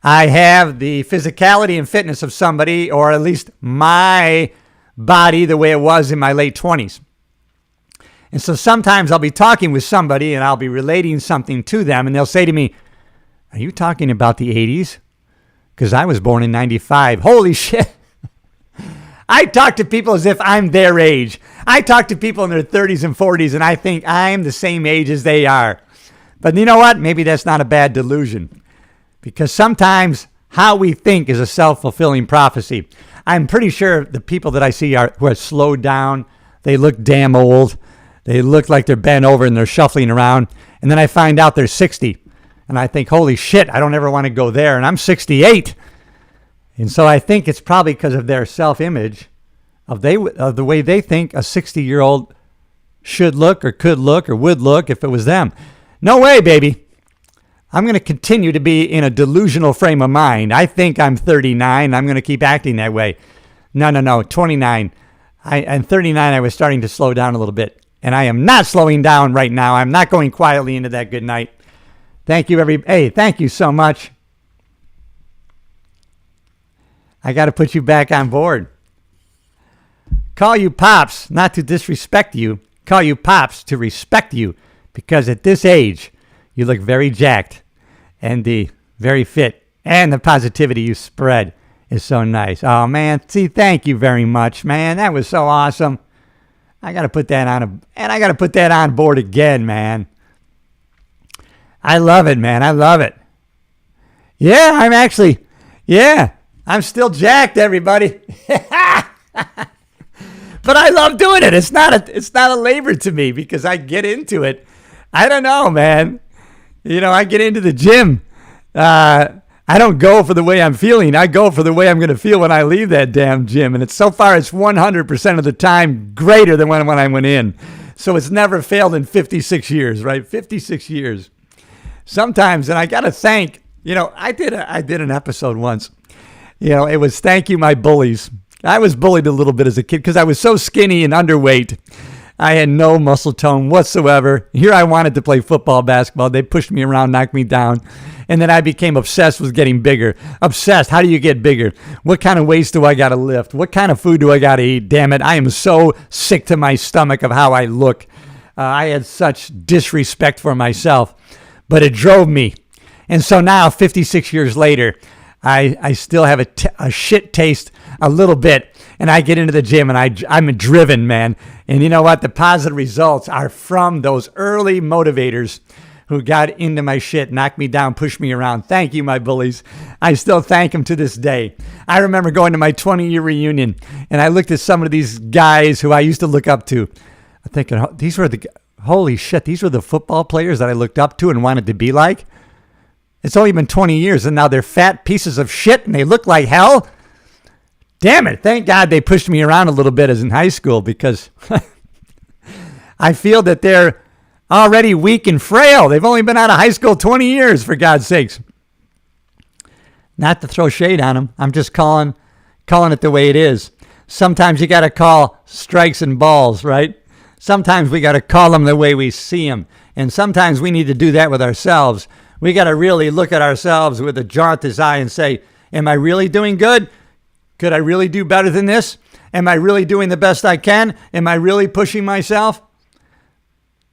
I have the physicality and fitness of somebody, or at least my body the way it was in my late 20s. And so sometimes I'll be talking with somebody and I'll be relating something to them, and they'll say to me, "Are you talking about the 80s? Because I was born in 95. Holy shit." I talk to people as if I'm their age. I talk to people in their 30s and 40s, and I think I'm the same age as they are. But you know what? Maybe that's not a bad delusion, because sometimes how we think is a self-fulfilling prophecy. I'm pretty sure the people that I see who are slowed down, they look damn old. They look like they're bent over and they're shuffling around. And then I find out they're 60. And I think, holy shit, I don't ever want to go there. And I'm 68. And so I think it's probably because of their self-image, of the way they think a 60-year-old should look or could look or would look if it was them. No way, baby. I'm going to continue to be in a delusional frame of mind. I think I'm 39. I'm going to keep acting that way. No, 29. And 39, I was starting to slow down a little bit. And I am not slowing down right now. I'm not going quietly into that good night. Thank you, Hey, thank you so much. I got to put you back on board. Call you Pops, not to disrespect you. Call you Pops to respect you. Because at this age, you look very jacked and very fit. And the positivity you spread is so nice. Oh, man. See, thank you very much, man. That was so awesome. I got to put that on board again, man. I love it, man. I love it. Yeah, I'm still jacked, everybody. But I love doing it. It's not a labor to me because I get into it. I don't know, man. I get into the gym. I don't go for the way I'm feeling. I go for the way I'm going to feel when I leave that damn gym. And it's 100% of the time greater than when I went in. So it's never failed in 56 years, right? 56 years. Sometimes, and I got to thank, I did an episode once. It was thank you, my bullies. I was bullied a little bit as a kid because I was so skinny and underweight. I had no muscle tone whatsoever. Here I wanted to play football, basketball. They pushed me around, knocked me down. And then I became obsessed with getting bigger. Obsessed. How do you get bigger? What kind of weights do I got to lift? What kind of food do I got to eat? Damn it. I am so sick to my stomach of how I look. I had such disrespect for myself, but it drove me. And so now, 56 years later, I still have a shit taste a little bit. And I get into the gym and I'm driven, man. And you know what? The positive results are from those early motivators who got into my shit, knocked me down, pushed me around. Thank you, my bullies. I still thank them to this day. I remember going to my 20-year reunion, and I looked at some of these guys who I used to look up to. I'm thinking, holy shit, these were the football players that I looked up to and wanted to be like? It's only been 20 years, and now they're fat pieces of shit, and they look like hell? Damn it, thank God they pushed me around a little bit as in high school because I feel that they're already weak and frail. They've only been out of high school 20 years, for God's sakes. Not to throw shade on them. I'm just calling it the way it is. Sometimes you got to call strikes and balls, right? Sometimes we got to call them the way we see them. And sometimes we need to do that with ourselves. We got to really look at ourselves with a jaundiced eye and say, am I really doing good? Could I really do better than this? Am I really doing the best I can? Am I really pushing myself?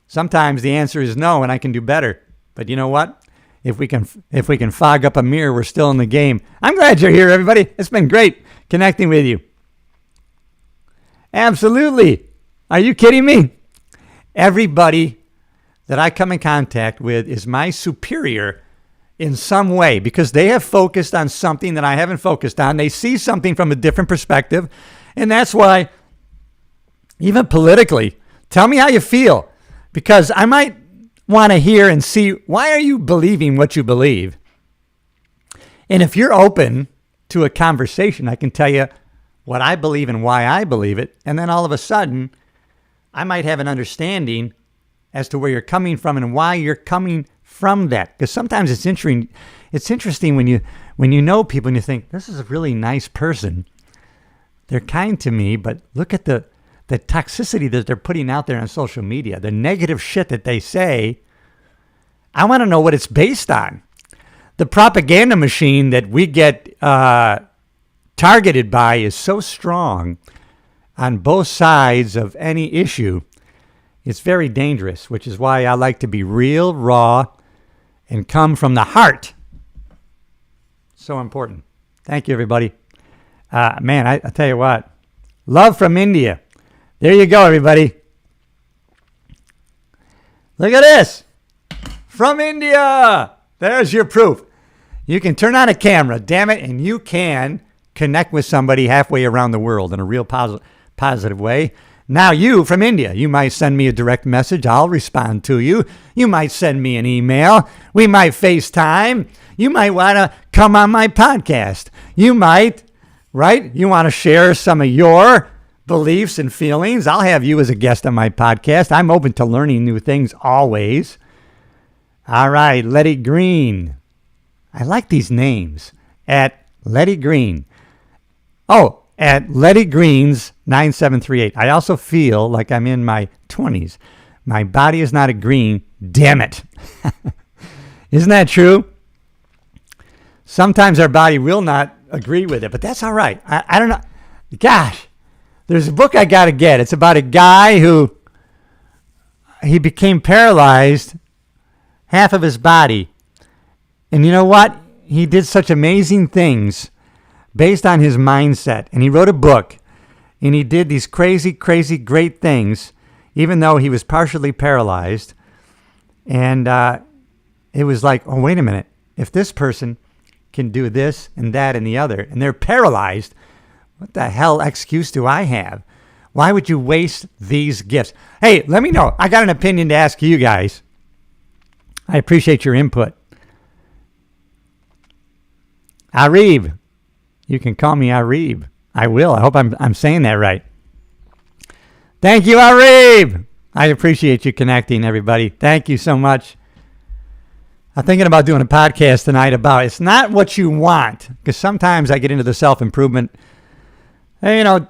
Sometimes the answer is no, and I can do better. But you know what? If we can fog up a mirror, we're still in the game. I'm glad you're here, everybody. It's been great connecting with you. Absolutely. Are you kidding me? Everybody that I come in contact with is my superior in some way because they have focused on something that I haven't focused on. They see something from a different perspective. And that's why, even politically, tell me how you feel. Because I might want to hear and see, why are you believing what you believe? And if you're open to a conversation, I can tell you what I believe and why I believe it. And then all of a sudden, I might have an understanding as to where you're coming from and why you're coming from that. Because sometimes it's interesting when you know people and you think, this is a really nice person. They're kind to me, but look at the toxicity that they're putting out there on social media, the negative shit that they say. I want to know what it's based on. The propaganda machine that we get targeted by is so strong on both sides of any issue. It's very dangerous, which is why I like to be real, raw, and come from the heart. So important. Thank you, everybody. Man, I tell you what. Love from India. There you go, everybody. Look at this. From India. There's your proof. You can turn on a camera, damn it, and you can connect with somebody halfway around the world in a real positive way. Now you from India, you might send me a direct message. I'll respond to you. You might send me an email. We might FaceTime. You might want to come on my podcast. You might, right? You want to share some of your beliefs and feelings. I'll have you as a guest on my podcast. I'm open to learning new things always. All right, Letty Green. I like these names. At Letty Green. Oh, at Letty Green's 9738. I also feel like I'm in my 20s. My body is not a green. Damn it. Isn't that true? Sometimes our body will not agree with it, but that's all right. I don't know. Gosh, there's a book I got to get. It's about a guy who he became paralyzed, half of his body. And you know what? He did such amazing things based on his mindset. And he wrote a book. And he did these crazy, crazy, great things, even though he was partially paralyzed. And it was like, oh, wait a minute. If this person can do this and that and the other, and they're paralyzed, what the hell excuse do I have? Why would you waste these gifts? Hey, let me know. I got an opinion to ask you guys. I appreciate your input. Arib. You can call me Arib. I will. I hope I'm saying that right. Thank you, Arib. I appreciate you connecting, everybody. Thank you so much. I'm thinking about doing a podcast tonight about it's not what you want, because sometimes I get into the self-improvement, intentional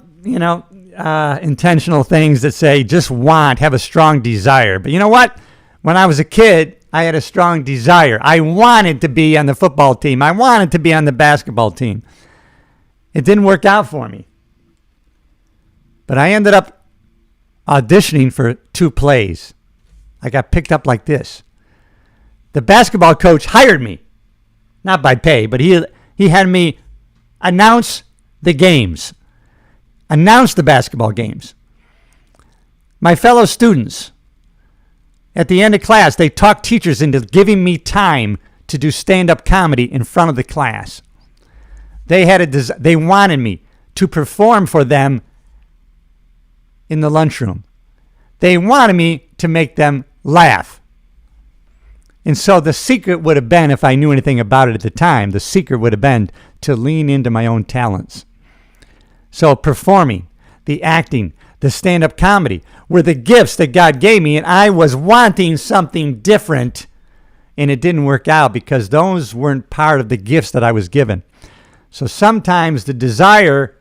things that say just want, have a strong desire. But you know what? When I was a kid, I had a strong desire. I wanted to be on the football team. I wanted to be on the basketball team. It didn't work out for me. But I ended up auditioning for 2 plays. I got picked up like this. The basketball coach hired me, not by pay, but he had me announce the games, announce the basketball games. My fellow students, at the end of class, they talked teachers into giving me time to do stand-up comedy in front of the class. They wanted me to perform for them in the lunchroom. They wanted me to make them laugh. And so the secret would have been, if I knew anything about it at the time, the secret would have been to lean into my own talents. So performing, the acting, the stand-up comedy were the gifts that God gave me, and I was wanting something different, and it didn't work out because those weren't part of the gifts that I was given. So sometimes the desire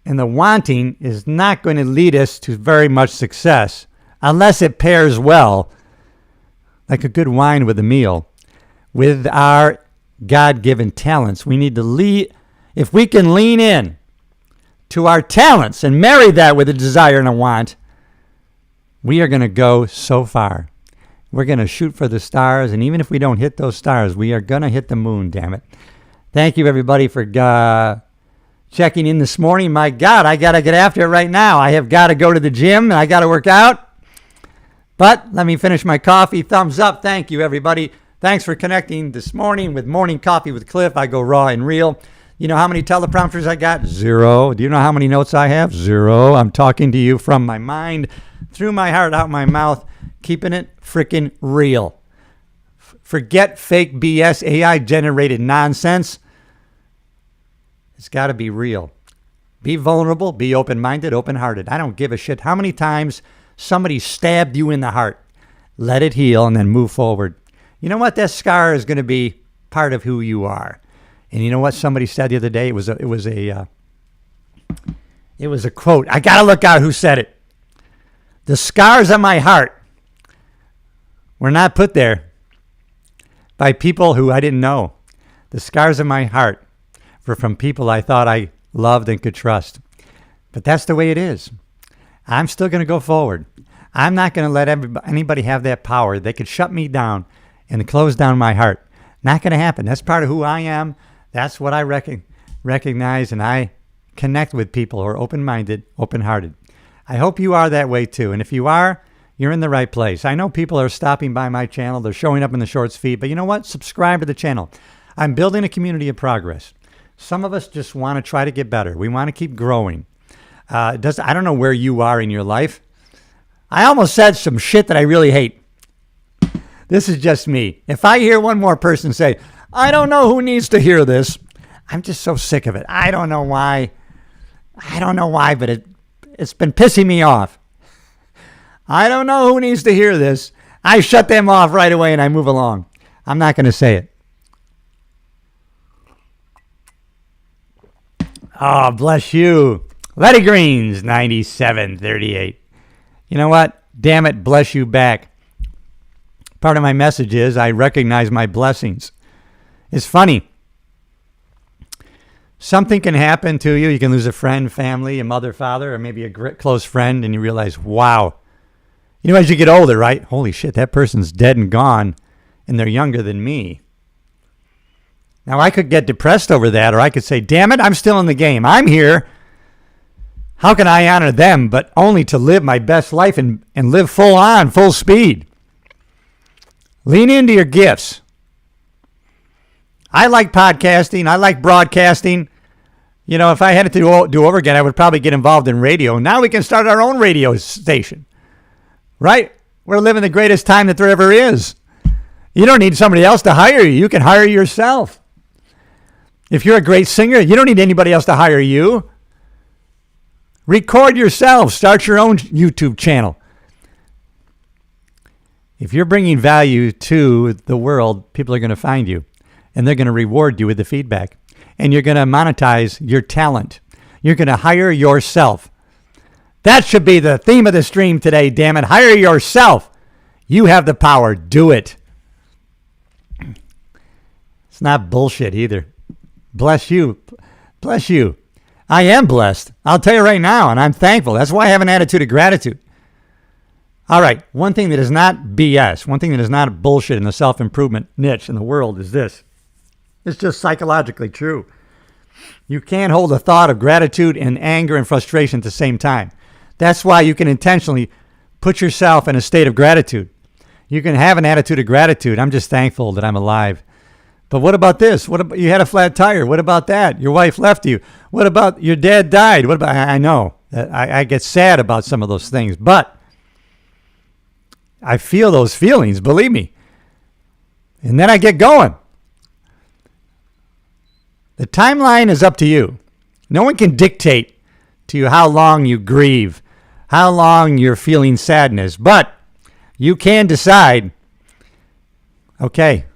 and the wanting is not going to lead us to very much success unless it pairs well, like a good wine with a meal, with our God-given talents. We need to lead. If we can lean in to our talents and marry that with a desire and a want, we are going to go so far. We're going to shoot for the stars, and even if we don't hit those stars, we are going to hit the moon, damn it. Thank you, everybody, for checking in this morning. My God, I got to get after it right now. I have got to go to the gym, and I got to work out. But let me finish my coffee. Thumbs up. Thank you, everybody. Thanks for connecting this morning with Morning Coffee with Cliff. I go raw and real. You know how many teleprompters I got? 0. Do you know how many notes I have? 0. I'm talking to you from my mind, through my heart, out my mouth, keeping it freaking real. Forget fake BS, AI-generated nonsense. It's got to be real. Be vulnerable. Be open-minded, open-hearted. I don't give a shit how many times somebody stabbed you in the heart. Let it heal and then move forward. You know what? That scar is going to be part of who you are. And you know what somebody said the other day? It was a quote. I got to look out who said it. The scars on my heart were not put there by people who I didn't know. The scars on my heart were from people I thought I loved and could trust. But that's the way it is. I'm still going to go forward. I'm not going to let anybody have that power. They could shut me down and close down my heart. Not going to happen. That's part of who I am. That's what I recognize, and I connect with people who are open-minded, open-hearted. I hope you are that way too. And if you are, you're in the right place. I know people are stopping by my channel. They're showing up in the shorts feed. But you know what? Subscribe to the channel. I'm building a community of progress. Some of us just want to try to get better. We want to keep growing. I don't know where you are in your life. I almost said some shit that I really hate. This is just me. If I hear one more person say, I don't know who needs to hear this, I'm just so sick of it. I don't know why, but it's been pissing me off. I don't know who needs to hear this. I shut them off right away and I move along. I'm not going to say it. Oh, bless you. Letty Greens, 9738. You know what? Damn it, bless you back. Part of my message is I recognize my blessings. It's funny. Something can happen to you. You can lose a friend, family, a mother, father, or maybe a close friend, and you realize, wow. You know, as you get older, right? Holy shit, that person's dead and gone, and they're younger than me. Now, I could get depressed over that, or I could say, damn it, I'm still in the game. I'm here. How can I honor them, but only to live my best life and live full on, full speed? Lean into your gifts. I like podcasting. I like broadcasting. You know, if I had it to do over again, I would probably get involved in radio. Now we can start our own radio station, right? We're living the greatest time that there ever is. You don't need somebody else to hire you. You can hire yourself. If you're a great singer, you don't need anybody else to hire you. Record yourself. Start your own YouTube channel. If you're bringing value to the world, people are going to find you, and they're going to reward you with the feedback. And you're going to monetize your talent. You're going to hire yourself. That should be the theme of the stream today, damn it. Hire yourself. You have the power. Do it. It's not bullshit either. Bless you. Bless you. I am blessed. I'll tell you right now, and I'm thankful. That's why I have an attitude of gratitude. All right, one thing that is not BS, one thing that is not bullshit in the self-improvement niche in the world is this. It's just psychologically true. You can't hold a thought of gratitude and anger and frustration at the same time. That's why you can intentionally put yourself in a state of gratitude. You can have an attitude of gratitude. I'm just thankful that I'm alive. But what about this? What about you had a flat tire? What about that? Your wife left you. What about your dad died? What about? I know. I get sad about some of those things, but I feel those feelings, believe me. And then I get going. The timeline is up to you. No one can dictate to you how long you grieve, how long you're feeling sadness, but you can decide, okay,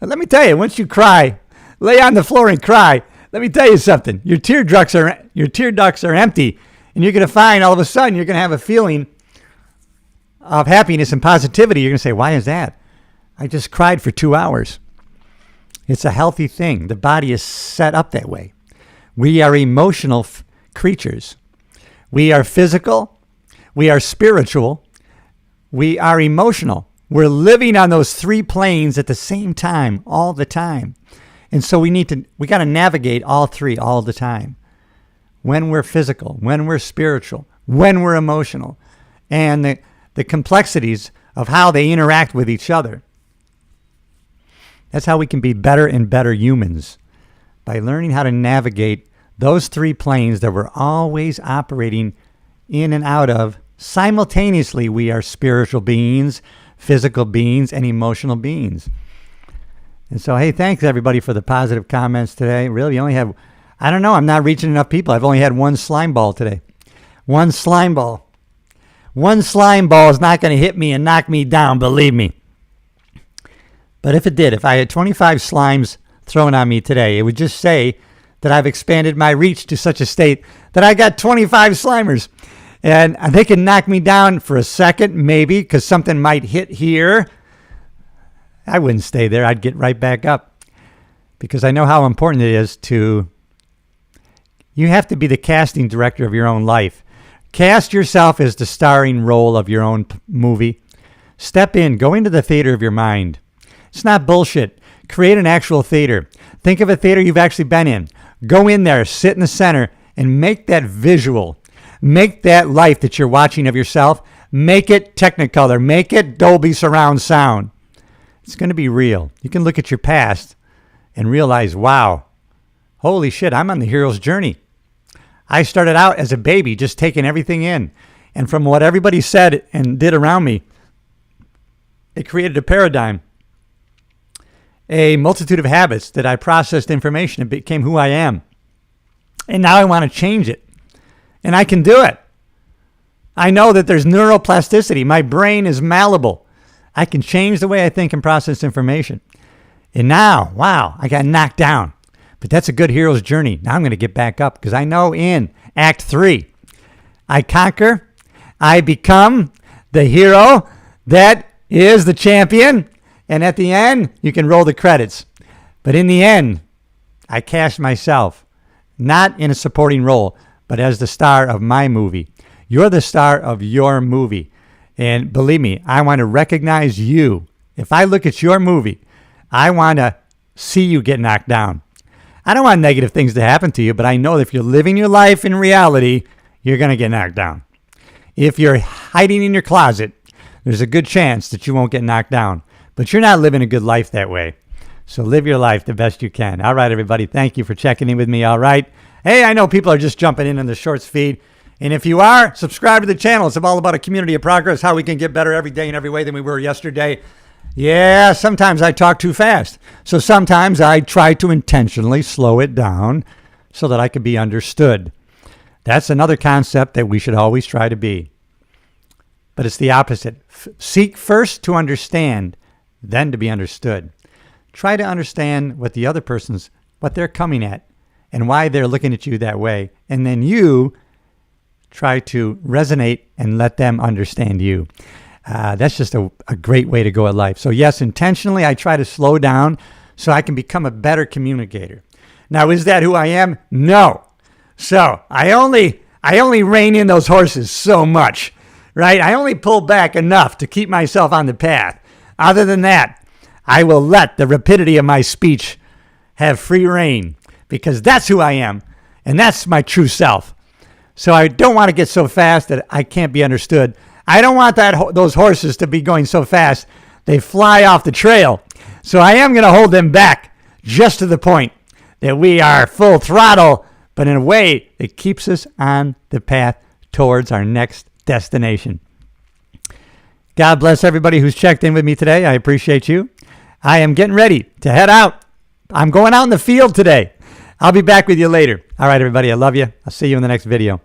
and let me tell you, once you cry, lay on the floor and cry, let me tell you something. Your tear ducts are empty, and you're going to find all of a sudden you're going to have a feeling of happiness and positivity. You're going to say, why is that? I just cried for 2 hours. It's a healthy thing. The body is set up that way. We are emotional creatures. We are physical. We are spiritual. We are emotional. We're living on those 3 planes at the same time, all the time. And so we got to navigate all 3 all the time. When we're physical, when we're spiritual, when we're emotional, and the complexities of how they interact with each other. That's how we can be better and better humans, by learning how to navigate those 3 planes that we're always operating in and out of. Simultaneously, we are spiritual beings, physical beings, and emotional beings. And so, hey, thanks everybody for the positive comments today. Really, you only have, I don't know, I'm not reaching enough people. I've only had 1 slime ball today. 1 slime ball. 1 slime ball is not going to hit me and knock me down, believe me. But if it did, if I had 25 slimes thrown on me today, it would just say that I've expanded my reach to such a state that I got 25 slimers. And they can knock me down for a second, maybe, because something might hit here. I wouldn't stay there. I'd get right back up. Because I know how important it is you have to be the casting director of your own life. Cast yourself as the starring role of your own movie. Step in. Go into the theater of your mind. It's not bullshit. Create an actual theater. Think of a theater you've actually been in. Go in there, sit in the center, and make that visual. Make that life that you're watching of yourself, make it Technicolor. Make it Dolby surround sound. It's going to be real. You can look at your past and realize, wow, holy shit, I'm on the hero's journey. I started out as a baby just taking everything in. And from what everybody said and did around me, it created a paradigm, a multitude of habits that I processed information and became who I am. And now I want to change it. And I can do it. I know that there's neuroplasticity. My brain is malleable. I can change the way I think and process information. And now, wow, I got knocked down. But that's a good hero's journey. Now I'm going to get back up because I know in Act 3, I conquer, I become the hero that is the champion. And at the end, you can roll the credits. But in the end, I cast myself, not in a supporting role, but as the star of my movie. You're the star of your movie. And believe me, I want to recognize you. If I look at your movie, I want to see you get knocked down. I don't want negative things to happen to you, but I know that if you're living your life in reality, you're going to get knocked down. If you're hiding in your closet, there's a good chance that you won't get knocked down. But you're not living a good life that way. So live your life the best you can. All right, everybody. Thank you for checking in with me. All right. Hey, I know people are just jumping in the shorts feed. And if you are, subscribe to the channel. It's all about a community of progress, how we can get better every day in every way than we were yesterday. Yeah, sometimes I talk too fast. So sometimes I try to intentionally slow it down so that I can be understood. That's another concept that we should always try to be. But it's the opposite. Seek first to understand, then to be understood. Try to understand what the other person's, what they're coming at and why they're looking at you that way. And then you try to resonate and let them understand you. That's just a great way to go at life. So yes, intentionally, I try to slow down so I can become a better communicator. Now, is that who I am? No. So I only rein in those horses so much, right? I only pull back enough to keep myself on the path. Other than that, I will let the rapidity of my speech have free rein because that's who I am and that's my true self. So I don't want to get so fast that I can't be understood. I don't want those horses to be going so fast they fly off the trail. So I am going to hold them back just to the point that we are full throttle, but in a way that keeps us on the path towards our next destination. God bless everybody who's checked in with me today. I appreciate you. I am getting ready to head out. I'm going out in the field today. I'll be back with you later. All right, everybody. I love you. I'll see you in the next video.